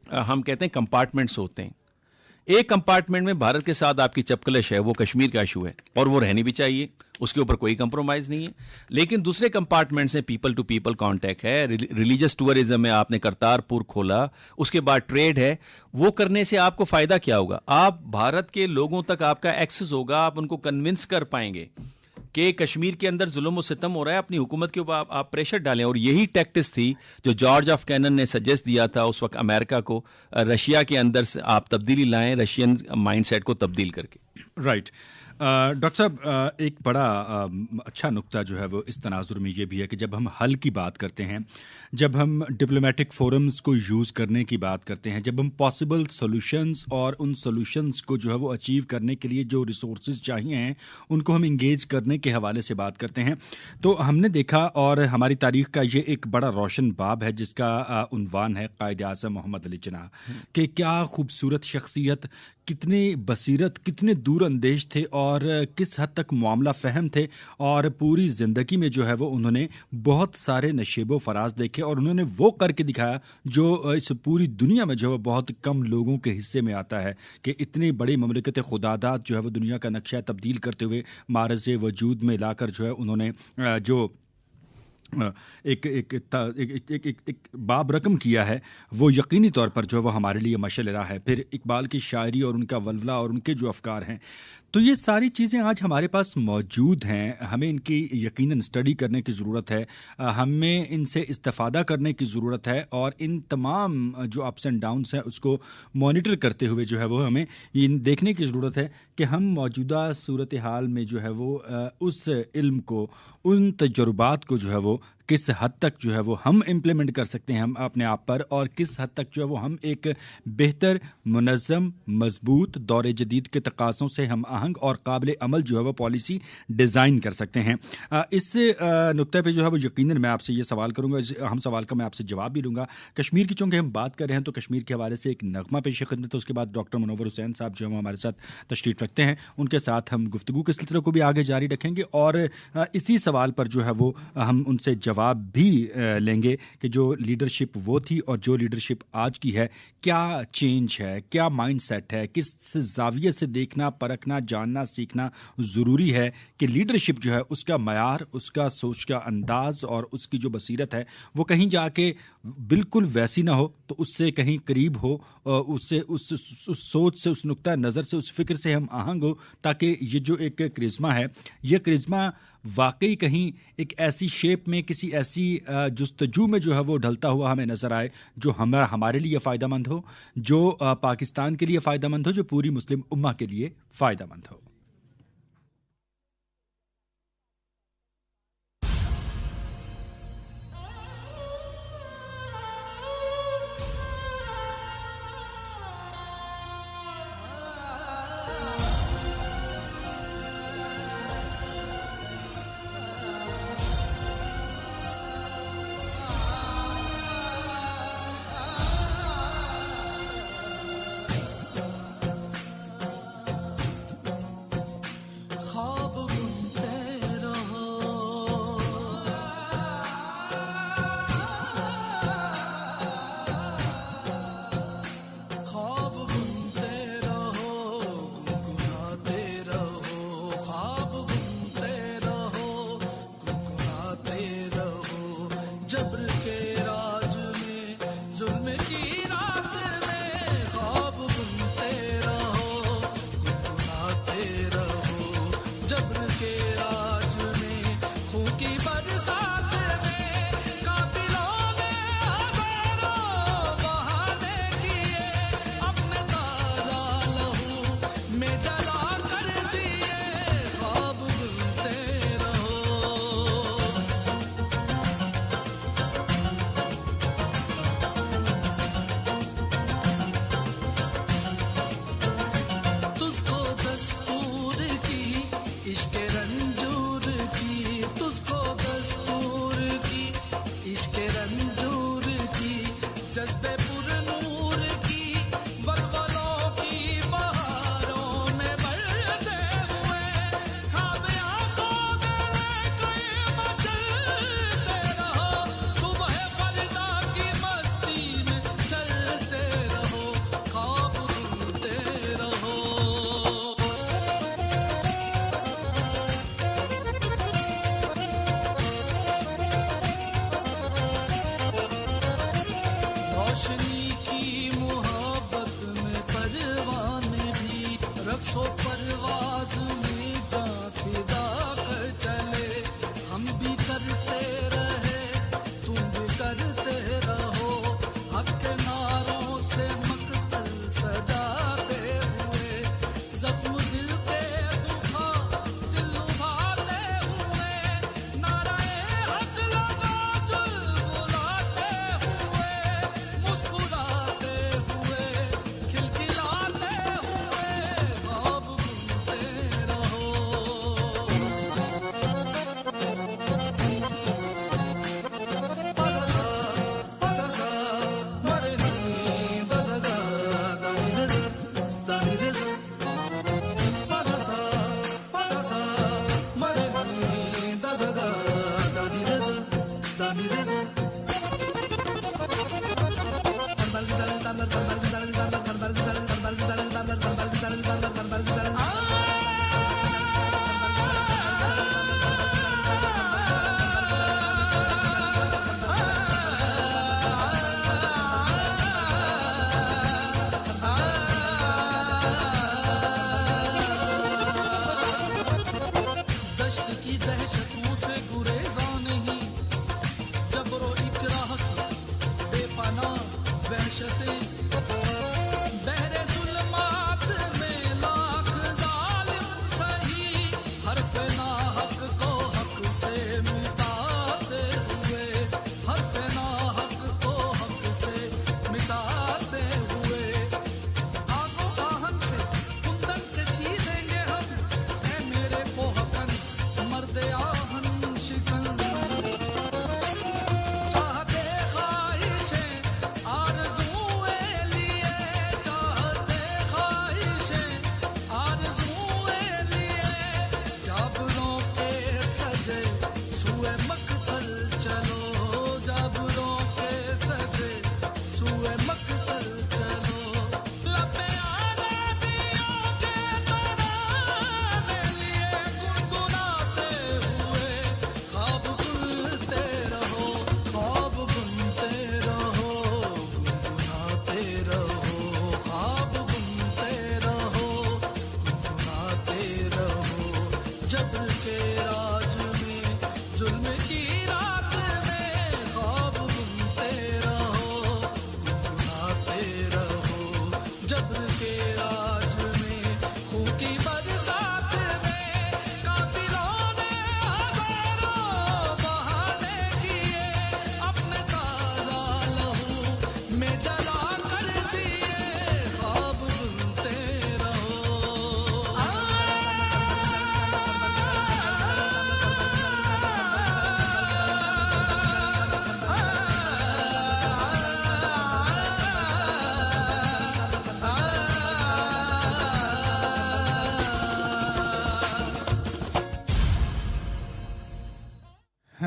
हम कहते हैं कंपार्टमेंट्स होते हैं। एक कंपार्टमेंट में भारत के साथ आपकी चपकलश है, वो कश्मीर का इशू है और वो रहनी भी चाहिए, उसके ऊपर कोई कंप्रोमाइज़ नहीं है। लेकिन दूसरे कंपार्टमेंट से पीपल टू पीपल कांटेक्ट है, रिलीजियस टूरिज्म है, आपने करतारपुर खोला, उसके बाद ट्रेड है। वो करने से आपको फ़ायदा क्या होगा? आप भारत के लोगों तक आपका एक्सेस होगा, आप उनको कन्विंस कर पाएंगे कि कश्मीर के अंदर जुल्म व सितम हो रहा है, अपनी हुकूमत के ऊपर आप प्रेशर डालें। और यही टैक्टिस थी जो जॉर्ज ऑफ कैनन ने सजेस्ट दिया था उस वक्त अमेरिका को, रशिया के अंदर से आप तब्दीली लाएं, रशियन माइंडसेट को तब्दील करके। राइट। डॉक्टर साहब, एक बड़ा अच्छा नुक्ता जो है वो इस तनाजुर में ये भी है कि जब हम हल की बात करते हैं, जब हम डिप्लोमेटिक फोरम्स को यूज़ करने की बात करते हैं, जब हम पॉसिबल सॉल्यूशंस और उन सॉल्यूशंस को जो है वो अचीव करने के लिए जो रिसोर्सेज चाहिए हैं उनको हम इंगेज करने के हवाले से बात करते हैं, तो हमने देखा और हमारी तारीख़ का ये एक बड़ा रोशन बाब है जिसका उन्वान है कायद-ए-आज़म मोहम्मद अली जिन्नाह। कि क्या खूबसूरत शख्सियत, कितने बसीरत, कितने दूर अंदेश थे और किस हद तक मामला फ़हम थे, और पूरी ज़िंदगी में जो है वो उन्होंने बहुत सारे नशेबो फराज देखे और उन्होंने वो करके दिखाया जो इस पूरी दुनिया में जो है बहुत कम लोगों के हिस्से में आता है। कि इतनी बड़ी ममलिकत खुदादात जो है वो दुनिया का नक्शा तब्दील करते हुए मारज़ वजूद में लाकर जो है उन्होंने जो एक बाब रकम किया है, वो यकीनी तौर पर जो है वो हमारे लिए मशअल है। फिर इकबाल की शायरी और उनका वल्वला और उनके जो अफकार हैं, तो ये सारी चीज़ें आज हमारे पास मौजूद हैं। हमें इनकी यकीनन स्टडी करने की ज़रूरत है, हमें इनसे इस्तेफ़ादा करने की ज़रूरत है और इन तमाम जो अप्स एंड डाउन्स हैं उसको मॉनिटर करते हुए जो है वो हमें इन देखने की ज़रूरत है कि हम मौजूदा सूरत हाल में जो है वो उस इल्म को, उन तजुर्बात को जो है वो किस हद तक जो है वो हम इम्प्लीमेंट कर सकते हैं हम अपने आप पर, और किस हद तक जो है वो हम एक बेहतर, मुनज़्ज़म, मजबूत, दौर जदीद के तकाज़ों से हम आहंग और काबिल अमल जो है वो पॉलिसी डिज़ाइन कर सकते हैं। इस नुक्ते पे जो है वो यकीनन मैं आपसे ये सवाल करूँगा, हम सवाल का मैं आपसे जवाब भी लूँगा। कश्मीर की चूँकि हम बात कर रहे हैं तो कश्मीर के हवाले से एक नगमा पेश खिदमत है, उसके बाद डॉक्टर मुनव्वर हुसैन साहब जो हम हमारे साथ तशरीफ़ रखते हैं, उनके साथ हम गुफ्तगू के सिलसिले को भी आगे जारी रखेंगे और इसी सवाल पर जो है वो हम उनसे जवाब भी लेंगे कि जो लीडरशिप वो थी और जो लीडरशिप आज की है, क्या चेंज है, क्या माइंडसेट है, किस जाविये से देखना, परखना, जानना, सीखना ज़रूरी है कि लीडरशिप जो है उसका मयार, उसका सोच का अंदाज़ और उसकी जो बसीरत है वो कहीं जाके बिल्कुल वैसी ना हो तो उससे कहीं करीब हो, उससे उस सोच से, उस नुक्ता नज़र से, उस फिक्र से हम आहंग हो, ताकि ये जो एक करिश्मा है, ये करिश्मा वाकई कहीं एक ऐसी शेप में, किसी ऐसी जुस्तजू में जो है वो ढलता हुआ हमें नज़र आए जो हमारे लिए फ़ायदेमंद हो, जो पाकिस्तान के लिए फ़ायदेमंद हो, जो पूरी मुस्लिम उम्मा के लिए फ़ायदेमंद हो।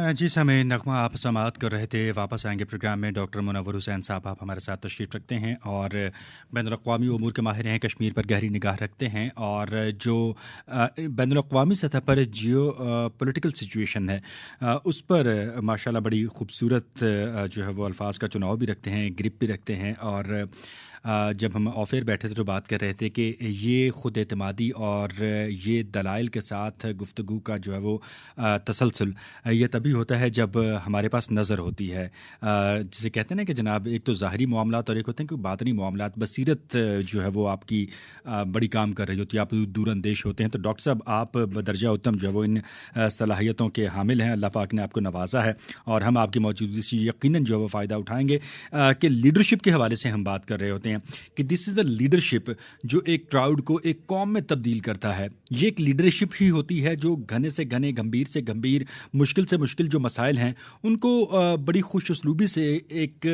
जी समय नगमा आप समाअत कर रहे थे। वापस आएंगे प्रोग्राम में। डॉक्टर मुनव्वर हुसैन साहब आप हमारे साथ तशरीफ़ रखते हैं और बैनुल-अक़वामी उमूर के माहिर हैं, कश्मीर पर गहरी निगाह रखते हैं और जो बैनुल-अक़वामी सतह पर जियो पॉलिटिकल सिचुएशन है उस पर माशाल्लाह बड़ी खूबसूरत जो है वो अल्फाज का चुनाव भी रखते हैं, ग्रिप भी रखते हैं। और जब हम ऑफ एयर बैठे थे तो बात कर रहे थे कि ये ख़ुद एतमादी और ये दलाइल के साथ गुफ्तगू का जो है वो तसलसल ये तभी होता है जब हमारे पास नज़र होती है। जिसे कहते हैं ना कि जनाब एक तो ज़ाहरी मामलात और एक होते हैं कि बातनी मामलात। बसीरत जो है वो आपकी बड़ी काम कर रही होती है, आप दूरअंदेश होते हैं। तो डॉक्टर साहब आप बदरजा उत्तम जो है वो इन सलाहियतों के हामिल हैं। अल्लाह पाक ने आपको नवाजा है और हम आपकी मौजूदगी से यकीनन जो है वो फ़ायदा उठाएंगे। कि लीडरशिप के हवाले से हम बात कर रहे होते हैं कि दिस इज़ अ लीडरशिप जो एक क्राउड को एक कौम में तब्दील करता है। ये एक लीडरशिप ही होती है जो घने से घने, गंभीर से गंभीर, मुश्किल से मुश्किल जो मसाइल हैं उनको बड़ी खुश उसलूबी से एक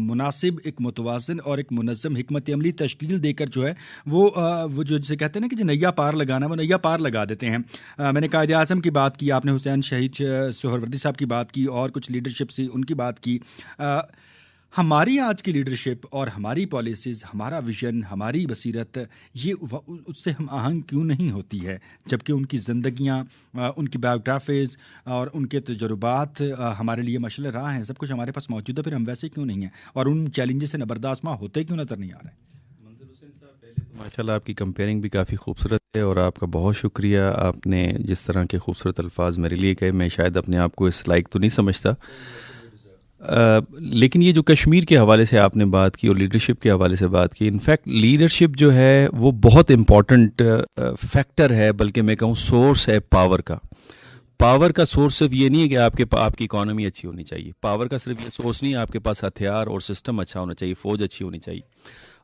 मुनासिब, एक मुतवाज़िन और एक मुनज़्ज़म हिकमत अमली तश्कील देकर जो है वो जो जिसे कहते हैं ना कि जो नैया पार लगाना, वो नैया पार लगा देते हैं। मैंने कायदे आज़म की बात की, आपने हुसैन शहीद सोहरवर्दी साहब की बात की और कुछ लीडरशिप से उनकी बात की। हमारी आज की लीडरशिप और हमारी पॉलिसीज़, हमारा विजन, हमारी बसीरत ये उससे हम आहंग क्यों नहीं होती है, जबकि उनकी ज़िंदगियाँ, उनकी बायोग्राफीज़ और उनके तजुर्बात हमारे लिए मशअल राह हैं। सब कुछ हमारे पास मौजूद है, फिर हम वैसे क्यों नहीं हैं और उन चैलेंजेस से नबरदाश्त होते क्यों नज़र नहीं आ रहे हैं। माशाल्लाह आपकी कंपेयरिंग भी काफ़ी खूबसूरत है और आपका बहुत शुक्रिया। आपने जिस तरह के खूबसूरत अल्फाज मेरे लिए कहे, मैं शायद अपने आप को इस लायक तो नहीं समझता, लेकिन ये जो कश्मीर के हवाले से आपने बात की और लीडरशिप के हवाले से बात की, इनफैक्ट लीडरशिप जो है वो बहुत इम्पॉर्टेंट फैक्टर है, बल्कि मैं कहूँ सोर्स है पावर का। पावर का सोर्स सिर्फ ये नहीं है कि आपकी इकॉनमी अच्छी होनी चाहिए। पावर का सिर्फ ये सोर्स नहीं है, आपके पास हथियार और सिस्टम अच्छा होना चाहिए, फ़ौज अच्छी होनी चाहिए।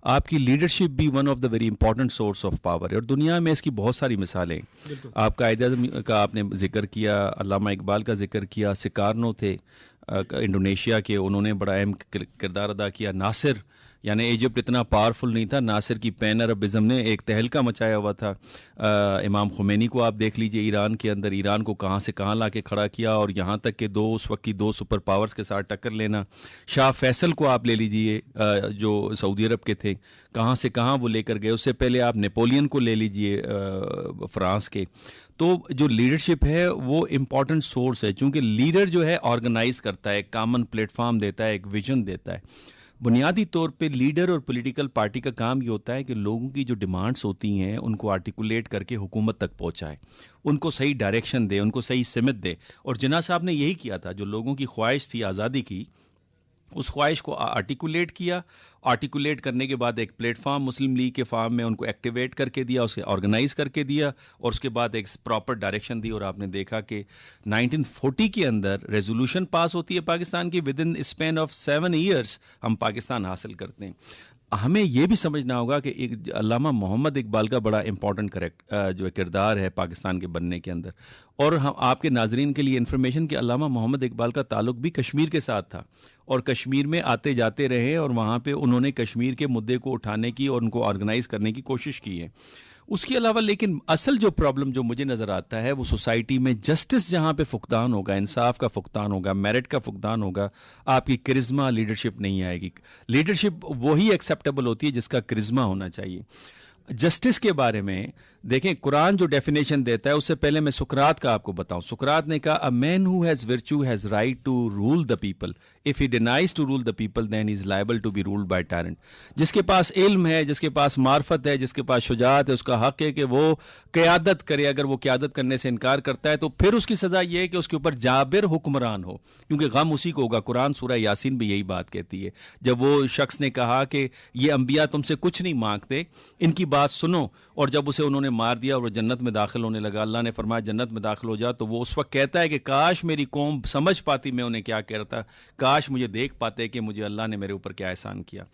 आपकी लीडरशिप भी one of the very important source of power है और दुनिया में इसकी बहुत सारी मिसालें। आपका कायदे-ए-आज़म का आपने जिक्र किया, अल्लामा इकबाल का जिक्र किया, सिकारनो थे इंडोनेशिया के, उन्होंने बड़ा अहम किरदार अदा किया। नासिर, यानी इजिप्ट इतना पावरफुल नहीं था, नासिर की पैन अरबिज़म ने एक तहलका मचाया हुआ था। इमाम खुमैनी को आप देख लीजिए, ईरान के अंदर ईरान को कहाँ से कहाँ ला के खड़ा किया और यहाँ तक कि उस वक्त की 2 सुपर पावर्स के साथ टक्कर लेना। शाह फैसल को आप ले लीजिए जो सऊदी अरब के थे, कहाँ से कहाँ वो लेकर गए। उससे पहले आप नेपोलियन को ले लीजिए फ्रांस के। तो जो लीडरशिप है वो इम्पॉर्टेंट सोर्स है, चूँकि लीडर जो है ऑर्गेनाइज करता है, कॉमन प्लेटफॉर्म देता है, एक विजन देता है। बुनियादी तौर पे लीडर और पॉलिटिकल पार्टी का काम ये होता है कि लोगों की जो डिमांड्स होती हैं उनको आर्टिकुलेट करके हुकूमत तक पहुंचाए, उनको सही डायरेक्शन दे, उनको सही सिमत दे। और जिन्ना साहब ने यही किया था, जो लोगों की ख्वाहिश थी आज़ादी की, उस ख्वाहिश को आर्टिकुलेट किया। आर्टिकुलेट करने के बाद एक प्लेटफॉर्म मुस्लिम लीग के फार्म में उनको एक्टिवेट करके दिया, उसे ऑर्गेनाइज करके दिया और उसके बाद एक प्रॉपर डायरेक्शन दी। और आपने देखा कि 1940 के अंदर रेजोल्यूशन पास होती है पाकिस्तान की, with in span of 7 years हम पाकिस्तान हासिल करते हैं। हमें यह भी समझना होगा कि एक अल्लामा मोहम्मद इकबाल का बड़ा इंपॉर्टेंट जो किरदार है पाकिस्तान के बनने के अंदर। और हम आपके नाजरीन के लिए इन्फॉर्मेशन कि अल्लामा मोहम्मद इकबाल का ताल्लुक भी कश्मीर के साथ था और कश्मीर में आते जाते रहे और वहाँ पे उन्होंने कश्मीर के मुद्दे को उठाने की और उनको ऑर्गेनाइज करने की कोशिश की है। उसके अलावा लेकिन असल जो प्रॉब्लम जो मुझे नज़र आता है वो सोसाइटी में जस्टिस जहाँ पे फुकदान होगा, इंसाफ का फुकदान होगा, मेरिट का फुकदान होगा, आपकी करिश्मा लीडरशिप नहीं आएगी। लीडरशिप वही एक्सेप्टेबल होती है जिसका करिश्मा होना चाहिए। जस्टिस के बारे में देखें, कुरान जो डेफिनेशन देता है उससे पहले मैं सुकरात का आपको बताऊं। सुकरात ने कहा, a man who has virtue has right to rule the people, if he denies to rule the people then he is liable to be ruled by tyrant. जिसके पास इल्म है, जिसके पास मार्फत है, जिसके पास शुजात है, उसका हक है कि वो क़यादत करे। अगर वो क़यादत करने से इनकार करता है तो फिर उसकी सज़ा ये है कि उसके ऊपर जाबिर हुक्मरान हो, क्योंकि गम उसी को होगा। कुरान सूरह यासीन भी यही बात कहती है। जब वो शख्स ने कहा कि ये अंबिया तुमसे कुछ नहीं मांगते, इनकी बात सुनो, और जब उसे उन्होंने मार दिया और वो जन्नत में दाखिल होने लगा, अल्लाह ने फरमाया जन्नत में दाखिल हो जा, तो वो उस वक्त कहता है कि काश मेरी कौम समझ पाती मैं उन्हें क्या कह रहा था, काश मुझे देख पाते कि मुझे अल्लाह ने मेरे ऊपर क्या एहसान किया।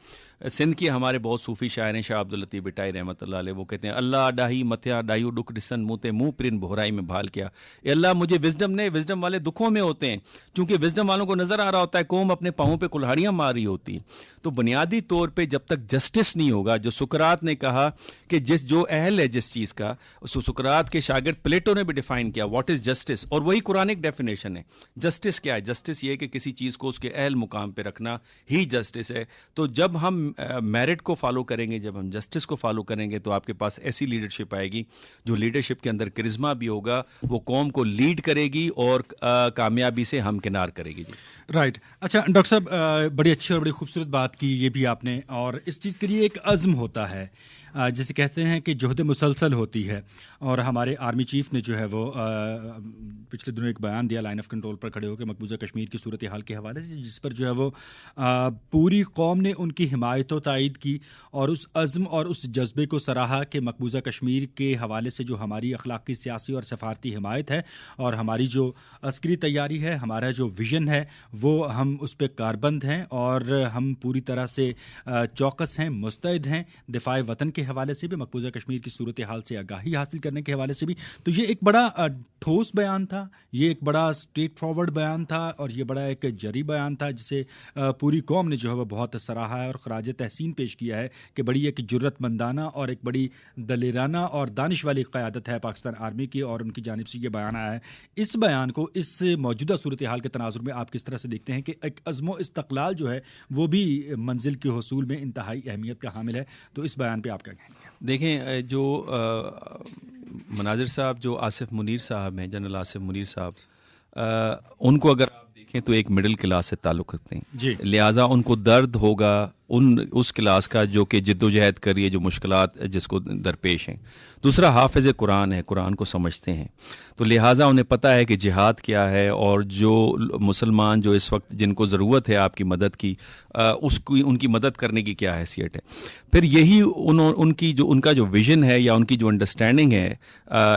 सिंध के हमारे बहुत सूफ़ी शायर हैं, शाह अब्दुल लतीफ़ बिटाई रहमतुल्लाह अलैह, वो कहते हैं, अल्लाह डाही मथिया डाही दुख डिसन मुँह मुँह प्रिन बोहराई में भाल किया। अल्लाह मुझे विजडम ने, विजडम वाले दुखों में होते हैं, क्योंकि विजडम वालों को नज़र आ रहा होता है कौम अपने पाँवों पे कुल्हाड़ियाँ मार रही होती है। तो बुनियादी तौर पे जब तक जस्टिस नहीं होगा, जो सुकरात ने कहा कि जो अहल है जिस चीज़ का, सुकरात के शागिर्द प्लेटो ने भी डिफाइन किया व्हाट इज़ जस्टिस, और वही कुरानिक डेफिनेशन है। जस्टिस क्या है? जस्टिस ये है कि किसी चीज़ को उसके अहल मुकाम पे रखना ही जस्टिस है। तो जब हम मेरिट को फॉलो करेंगे, जब हम जस्टिस को फॉलो करेंगे, तो आपके पास ऐसी लीडरशिप आएगी जो लीडरशिप के अंदर करिश्मा भी होगा, वो कौम को लीड करेगी और कामयाबी से हमकिनार करेगी। जी राइट। अच्छा डॉक्टर साहब, बड़ी अच्छी और बड़ी खूबसूरत बात की ये भी आपने, और इस चीज़ के लिए एक अज़्म होता है, जैसे कहते हैं कि जुहद मुसलसल होती है। और हमारे आर्मी चीफ़ ने जो है वो पिछले दिनों एक बयान दिया लाइन ऑफ कंट्रोल पर खड़े होकर मकबूजा कश्मीर की सूरत हाल के हवाले से, जिस पर जो है वो पूरी कौम ने उनकी हिमायत व तायद की और उस अज़्म और उस जज्बे को सराहा कि मकबूजा कश्मीर के हवाले से जो हमारी अखलाकी, सियासी और सफारती हिमायत है और हमारी जो अस्करी तैयारी है, हमारा जो विज़न है, वो हम उस पर कारबंद हैं और हम पूरी तरह से चौकस हैं, मुस्तैद हैं दिफाए वतन के हवाले से भी, मकबूजा कश्मीर की सूरत हाल से आगाही हासिल करने के हवाले से भी। तो ये एक बड़ा ठोस बयान था, ये एक बड़ा स्ट्रेट फॉरवर्ड बयान था और ये बड़ा एक जरी बयान था जिसे पूरी कौम ने जो है वह बहुत सराहा है और खराज तहसीन पेश किया है कि बड़ी एक जुर्रतमंदाना और एक बड़ी दलेराना और दानिश वाली क़यादत है पाकिस्तान आर्मी की, और उनकी जानिब से ये बयान आया है। इस बयान को इस मौजूदा सूरत हाल के तनाजुर में आप किस तरह से देखते हैं कि एक अज़्म व इस्तक़लाल जो है वो भी मंजिल के हसूल में इंतहाई अहमियत का हामिल है? तो इस बयान पर आप क्या कहेंगे? देखें, जो मनाजिर साहब, जो आसिफ मुनीर साहब हैं, जनरल आसिफ मुनीर साहब, उनको अगर आप देखें तो एक मिडिल क्लास से ताल्लुक़ रखते हैं, लिहाजा उनको दर्द होगा उस क्लास का जो कि जिद्दोजहद कर रही है, जो मुश्किलात जिसको दरपेश हैं। दूसरा, हाफिज़ कुरान है, कुरान को समझते हैं, तो लिहाजा उन्हें पता है कि जिहाद क्या है और जो मुसलमान जो इस वक्त जिनको ज़रूरत है आपकी मदद की, उसकी उनकी मदद करने की क्या हैसियत है। फिर यही उनका जो विज़न है या उनकी जो अंडरस्टैंडिंग है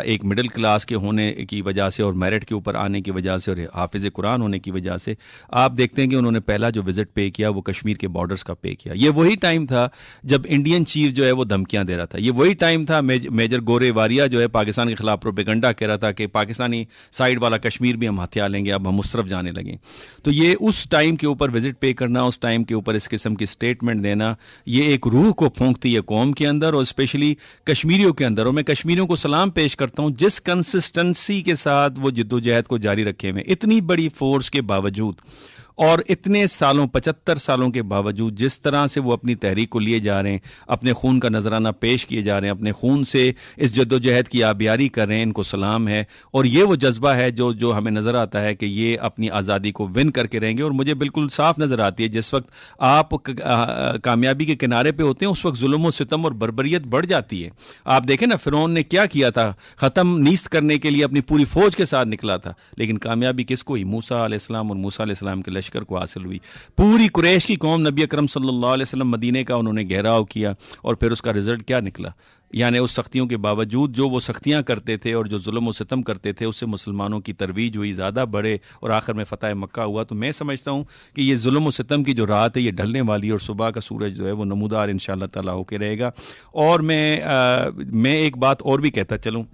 एक मिडिल क्लास के होने की वजह से और मेरिट के ऊपर आने की वजह से और हाफिज़ कुरान होने की वजह से, आप देखते हैं कि उन्होंने पहला जो विज़िट पे किया वो कश्मीर के बॉर्डर्स का पे किया। ये वही टाइम था जब इंडियन चीफ जो है वो धमकियां दे रहा था, ये वही टाइम था मेजर गोरे वारिया जो है पाकिस्तान के खिलाफ प्रोपेगेंडा कह रहा था कि पाकिस्तानी साइड वाला कश्मीर भी हम हथियार लेंगे, अब हम उस तरफ जाने लगे। तो ये उस टाइम के ऊपर विजिट पे करना, उस टाइम के ऊपर इस किस्म की स्टेटमेंट देना, ये एक रूह को फूंकती है कौम के अंदर और स्पेशली कश्मीरियों के अंदर। और मैं कश्मीरियों को सलाम पेश करता हूँ जिस कंसिस्टेंसी के साथ वो जिद्दोजहद को जारी रखे हुए, इतनी बड़ी फोर्स के बावजूद और इतने सालों 75 सालों के बावजूद जिस तरह से वो अपनी तहरीक को लिए जा रहे हैं, अपने खून का नजराना पेश किए जा रहे हैं, अपने खून से इस जद्दोजहद की आबियारी कर रहे हैं, इनको सलाम है। और ये वो जज्बा है जो हमें नज़र आता है कि ये अपनी आज़ादी को विन करके रहेंगे। और मुझे बिल्कुल साफ नज़र आती है जिस वक्त आप कामयाबी के किनारे पे होते हैं उस वक्त जुल्म और सितम और बर्बरियत बढ़ जाती है। आप देखें ना, फ़िरौन ने क्या किया था, ख़त्म नीस्त करने के लिए अपनी पूरी फ़ौज के साथ निकला था, लेकिन कामयाबी किसको हुई? मूसा अलैहिस्सलाम और मूसा अलैहिस्सलाम के लश्कर को हासिल हुई। पूरी कुरैश की कौम नबी अकरम सल्लल्लाहु अलैहि वसल्लम मदीने का उन्होंने घेराव किया और फिर उसका रिजल्ट क्या निकला? यानी उस सख्तियों के बावजूद जो वो सख्तियां करते थे और जो जुल्म व सितम करते थे उससे मुसलमानों की तरवीज हुई, ज़्यादा बढ़े और आखिर में फ़तह मक्का हुआ। तो मैं समझता हूँ कि ये जुल्म व सितम की जो रात है ये ढलने वाली है और सुबह का सूरज जो है वो नमूदार इंशाअल्लाह ताला होके रहेगा। और मैं एक बात और भी कहता चलूँ,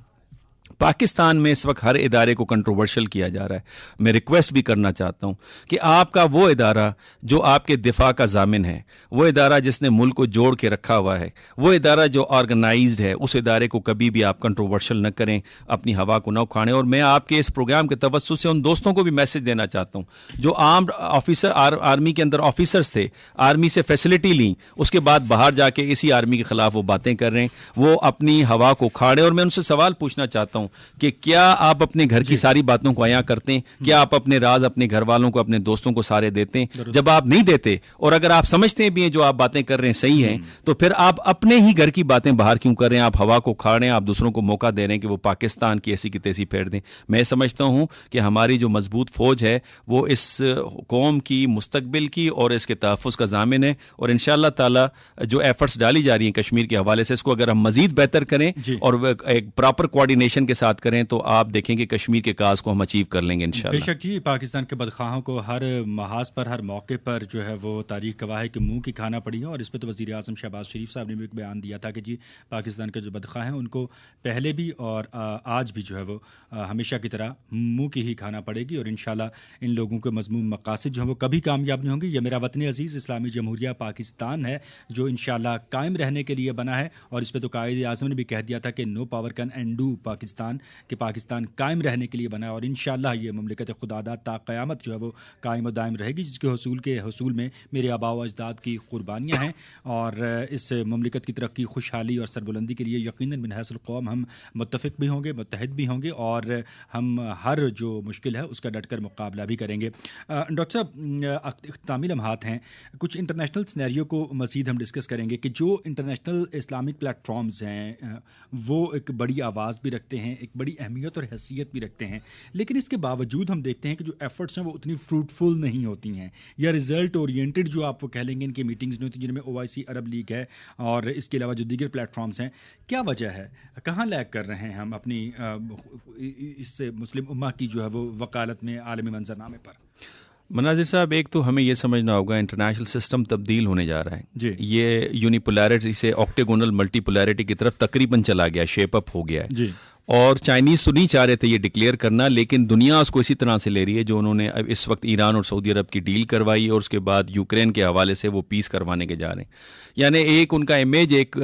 पाकिस्तान में इस वक्त हर इदारे को कंट्रोवर्शियल किया जा रहा है। मैं रिक्वेस्ट भी करना चाहता हूं कि आपका वो इदारा जो आपके दिफा का जामिन है, वो इदारा जिसने मुल्क को जोड़ के रखा हुआ है, वो इदारा जो ऑर्गेनाइज्ड है, उस इदारे को कभी भी आप कंट्रोवर्शियल न करें, अपनी हवा को न उखाड़ें। और मैं आपके इस प्रोग्राम के तवज्जुह से उन दोस्तों को भी मैसेज देना चाहता हूं जो आर्म्ड ऑफिसर आर्मी के अंदर ऑफिसर्स थे, आर्मी से फैसिलिटी ली, उसके बाद बाहर जाके इसी आर्मी के खिलाफ वो बातें कर रहे हैं, वो अपनी हवा को उखाड़े। और मैं उनसे सवाल पूछना चाहता हूं कि क्या आप अपने घर की सारी बातों को अयां करते हैं? क्या आप अपने राज अपने घर वालों को, अपने दोस्तों को सारे देते हैं? जब आप नहीं देते और अगर आप समझते भी हैं जो आप बातें कर रहे हैं सही है, तो फिर आप अपने ही घर की बातें बाहर क्यों कर रहे हैं? आप हवा को उखाड़ रहे हैं, आप दूसरों को मौका दे रहे हैं कि वो पाकिस्तान की ऐसी की तैसी फेर दें। मैं समझता हूं कि हमारी जो मजबूत फौज है वो इस कौम की मुस्तकबिल की और इसके तहफ़्फ़ुज़ का ज़ामिन है। और इंशाअल्लाह ताला जो एफर्ट्स डाली जा रही हैं कश्मीर के हवाले से, इसको अगर हम मजीद बेहतर करें और एक प्रॉपर कोऑर्डिनेशन के साथ करें तो आप देखेंगे कश्मीर के काज को हम अचीव कर लेंगे इंशाअल्लाह। बेशक जी, पाकिस्तान के बदखाहों को हर महाज पर, हर मौके पर जो है वो तारीख गवाह है कि मुंह की खाना पड़ी है। और इस पर तो वज़ीर आज़म शहबाज शरीफ साहब ने भी एक बयान दिया था कि जी पाकिस्तान के जो बदखाह हैं उनको पहले भी और आज भी जो है वो हमेशा की तरह मुंह की ही खाना पड़ेगी। और इंशाल्लाह इन लोगों के मज़मूम मकासद जो हैं वो कभी कामयाब नहीं होंगे। ये मेरा वतन अजीज़ इस्लामी जमहूरिया पाकिस्तान है जो इंशाल्लाह कायम रहने के लिए बना है। और इस पर तो कायद आज़म ने भी कह दिया था कि नो पावर कैन एंडू पाकिस्तान, कि पाकिस्तान कायम रहने के लिए बना है। और इंशाल्लाह ये मुमलिकत खुदादा ता क़यामत जो है वो कायम और दायम रहेगी, जिसके हसूल में मेरे आबा व अजदाद की कुर्बानियाँ हैं। और इस मुमलिकत की तरक्की, खुशहाली और सरबुलंदी के लिए यकीनन मिन हैसुल कौम हम मुत्तफ़िक भी होंगे, मुत्तहिद भी होंगे और हम हर जो मुश्किल है उसका डटकर मुकाबला भी करेंगे। डॉक्टर साहब, इख्तितामी लम्हात हैं, कुछ इंटरनेशनल सिनेरियो को मज़ीद हम डिस्कस करेंगे कि जो इंटरनेशनल इस्लामिक प्लेटफॉर्म्स हैं वो एक बड़ी आवाज़ भी रखते हैं, एक बड़ी अहमियत और हैसियत भी रखते हैं, लेकिन इसके बावजूद हम देखते हैं कि जो एफर्ट्स हैं वो उतनी फ्रूटफुल नहीं होती हैं या रिजल्ट ओरिएंटेड जो आप वो कह लेंगे इनकी मीटिंग्स नहीं होती, जिनमें OIC अरब लीग है और इसके अलावा जो दीगर प्लेटफॉर्म्स हैं। क्या वजह है, कहाँ लैग कर रहे हैं हम अपनी इससे मुस्लिम उम्मा की जो है वो वकालत में आलमी मंजरनामे पर? मनाजिर साहब, एक तो हमें यह समझना होगा इंटरनेशनल सिस्टम तब्दील होने जा रहा है। ये यूनिपोलैरिटी से ऑक्टेगोनल मल्टीपोलैरिटी की तरफ तकरीबन चला गया, शेप अप हो गया है। और चाइनीज़ तो नहीं चाह रहे थे ये डिक्लेयर करना, लेकिन दुनिया उसको इसी तरह से ले रही है जो उन्होंने अब इस वक्त ईरान और सऊदी अरब की डील करवाई और उसके बाद यूक्रेन के हवाले से वो पीस करवाने के जा रहे हैं। यानी एक उनका इमेज एक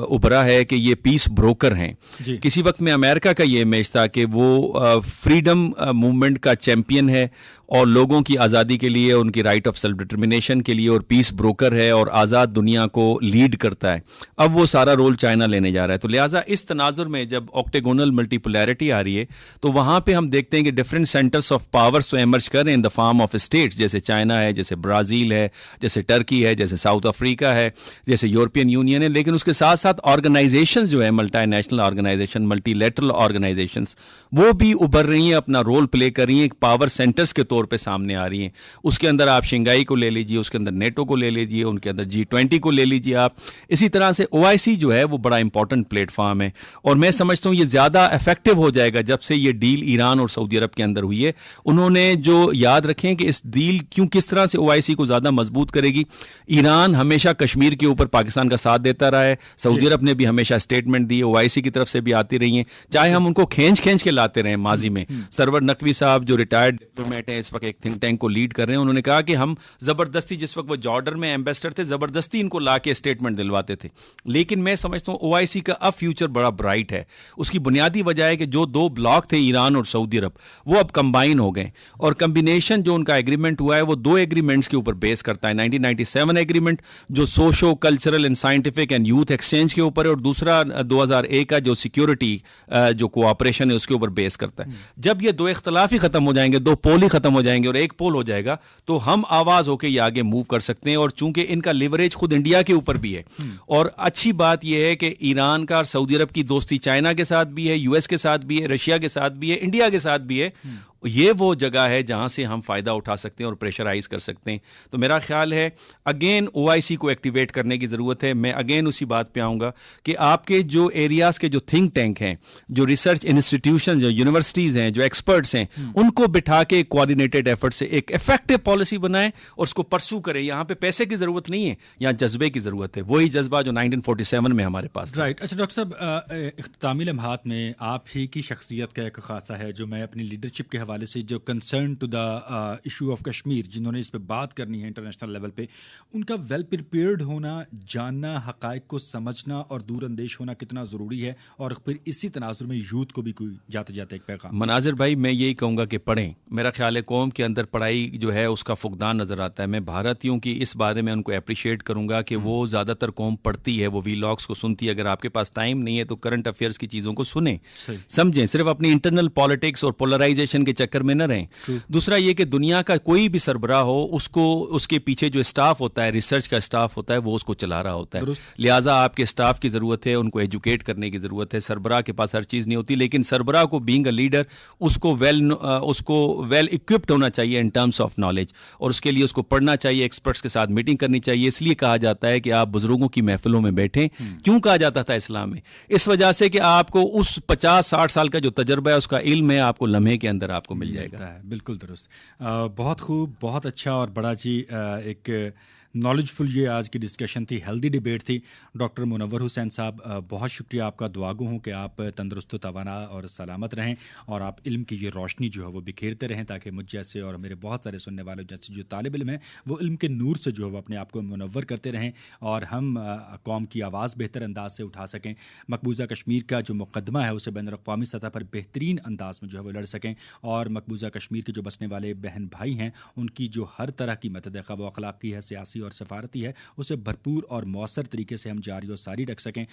उभरा है कि ये पीस ब्रोकर हैं। किसी वक्त में अमेरिका का ये इमेज था कि वो फ्रीडम मूवमेंट का चैम्पियन है और लोगों की आज़ादी के लिए, उनकी राइट ऑफ सेल्फ डिटर्मिनेशन के लिए और पीस ब्रोकर है और आज़ाद दुनिया को लीड करता है। अब वो सारा रोल चाइना लेने जा रहा है। तो लिहाजा इस तनाजुर में जब ऑक्टेगोनल मल्टीपोलैरिटी आ रही है तो वहाँ पे हम देखते हैं कि डिफरेंट सेंटर्स ऑफ पावर्स तो एमर्ज कर रहे हैं in the form of states, जैसे चाइना है, जैसे ब्राज़ील है, जैसे टर्की है, जैसे साउथ अफ्रीका है, जैसे यूरोपियन यूनियन है। लेकिन उसके साथ साथ ऑर्गेनाइजेशंस जो है, मल्टीनेशनल ऑर्गेनाइजेशन, मल्टीलेटरल ऑर्गेनाइजेशंस, वो भी उभर रही हैं, अपना रोल प्ले कर रही हैं, पावर सेंटर्स के तौर पे सामने आ रही हैं। उसके अंदर आप शंघाई को ले लीजिए, उसके अंदर नेटो को ले लीजिए, उनके अंदर G20 को ले लीजिए आप। इसी तरह से OIC जो है वो बड़ा इंपॉर्टेंट प्लेटफॉर्म है और मैं समझता हूँ ये ज़्यादा इफेक्टिव हो जाएगा जब से ये डील ईरान और सऊदी अरब के अंदर हुई है। उन्होंने जो याद रखें कि इस डील किस तरह से OIC को ज़्यादा मजबूत करेगी। ईरान हमेशा कश्मीर के ऊपर पाकिस्तान का साथ देता रहा है, सऊदी अरब ने भी हमेशा स्टेटमेंट दी, OIC की तरफ से भी आती रही हैं, चाहे हम उनको खींच के लाते रहे माजी में। सरवर नकवी साहब जो रिटायर्ड डिप्लोमेट हैं, इस वक्त एक थिंक टैंक को लीड कर रहे हैं, उन्होंने कहा कि हम जबरदस्ती, जिस वक्त वो जॉर्डन में एम्बेसडर थे, जबरदस्ती इनको ला के स्टेटमेंट दिलवाते थे। लेकिन मैं समझता हूँ OIC का अब फ्यूचर बड़ा ब्राइट है। उसकी बुनियादी वजह है कि जो दो ब्लॉक थे ईरान और सऊदी अरब, वो अब कंबाइन हो गए और कम्बिनेशन जो उनका एग्रीमेंट हुआ है वो दो एग्रीमेंट्स के ऊपर बेस करता है। 1997 एग्रीमेंट जो socio cultural and scientific and youth exchange के ऊपर है और दूसरा 2001 का जो सिक्योरिटी जो कोऑपरेशन है उसके ऊपर बेस करता है। जब ये दो इख्तलाफ ही खत्म हो जाएंगे, दो पोल ही खत्म हो जाएंगे और एक पोल हो जाएगा तो हम आवाज होकर ये आगे मूव कर सकते हैं। और चूंकि इनका लिवरेज खुद इंडिया के ऊपर भी है और अच्छी बात यह है कि ईरान का और सऊदी अरब की दोस्ती चाइना के साथ भी है, यूएस के साथ भी है, रशिया के साथ भी है, इंडिया के साथ भी है। ये वो जगह है जहां से हम फायदा उठा सकते हैं और प्रेशराइज कर सकते हैं। तो मेरा ख्याल है अगेन OIC को एक्टिवेट करने की ज़रूरत है। मैं अगेन उसी बात पे आऊँगा कि आपके जो एरियाज़ के जो थिंक टैंक हैं, जो रिसर्च इंस्टीट्यूशन, जो यूनिवर्सिटीज़ हैं, जो एक्सपर्ट्स हैं, उनको बिठा के कोऑर्डिनेटेड एफर्ट से एक इफेक्टिव पॉलिसी बनाएं और उसको परसू करें। यहाँ पे पैसे की ज़रूरत नहीं है, यहाँ जज्बे की ज़रूरत है, वही जज्बा जो 1947 में हमारे पास था। राइट। अच्छा डॉक्टर साहब, इख्तितामी लम्हात में इसमें आप ही की शख्सियत का एक खासा है जो मैं अपनी लीडरशिप के हवाले से, जो concern to the issue of Kashmir, जिन्होंने इस पे बात करनी है इंटरनेशनल लेवल पे, उनका वेल प्रिपेयर्ड होना, जानना, हक़ाइक़ को समझना और दूरअंदेश होना कितना ज़रूरी है। और फिर इसी तनाजुर में यूथ को भी कोई जाते जाते एक पैगाम। मनाजिर भाई, मैं यही कहूँगा कि पढ़ें। मेरा ख्याल है कौम के अंदर पढ़ाई जो है उसका फुकदान नज़र आता है। मैं भारतीयों की इस बारे में उनको अप्रिशिएट करूँगा कि वो ज़्यादातर कौम पढ़ती है, वो वीलॉग्स को सुनती है। अगर आपके पास टाइम नहीं है तो करंट अफेयर्स की चीज़ों को सुने, समझें, सिर्फ अपनी इंटरनल पॉलिटिक्स और पोलराइजेशन के चक्कर में न रहें। दूसरा ये कि दुनिया का कोई भी सरबराह हो, उसको उसके पीछे जो स्टाफ होता है, रिसर्च का स्टाफ होता है, वो उसको चला रहा होता है। लिहाजा आपके स्टाफ की ज़रूरत है, उनको एजुकेट करने की ज़रूरत है। सरबराह के पास हर चीज़ नहीं होती, लेकिन सरबराह को बीइंग अ लीडर उसको वेल इक्विप्ड होना चाहिए इन टर्म्स ऑफ नॉलेज, और उसके लिए उसको पढ़ना चाहिए, एक्सपर्ट्स के साथ मीटिंग करनी चाहिए। इसलिए कहा जाता है कि आप बुजुर्गों की महफिलों में बैठें। क्यों कहा जाता था इस्लाम में? इस वजह से कि आपको उस 50-60 साल का जो तजर्बा है, उसका इल्म है, आपको लम्हे के अंदर आपको मिल जाएगा। बिल्कुल दुरुस्त, बहुत खूब, बहुत अच्छा और बड़ा जी एक नॉलेजफुल ये आज की डिस्कशन थी, हेल्दी डिबेट थी। डॉक्टर मुनव्वर हुसैन साहब, बहुत शुक्रिया आपका, दुआगो हूँ कि आप तंदुरुस्त, तवाना और सलामत रहें और आप इल्म की ये रोशनी जो है वो बिखेरते रहें, ताकि मुझ जैसे और मेरे बहुत सारे सुनने वाले जैसे जो तालिब इल्म हैं वो इल्म के नूर से जो है वो अपने आप को मुनव्वर करते रहें और हम कौम की आवाज़ बेहतर अंदाज से उठा सकें। मकबूजा कश्मीर का जो मुकदमा है उसे बैनुल-अक़वामी सतह पर बेहतरीन अंदाज में जो है वो लड़ सकें और मकबूजा कश्मीर के जो बसने वाले बहन भाई हैं उनकी जो हर तरह की मदद है, वो अखलाकी है, सियासी और सफारती है, उसे भरपूर और मौसर तरीके से हम जारी और सारी रख सकें।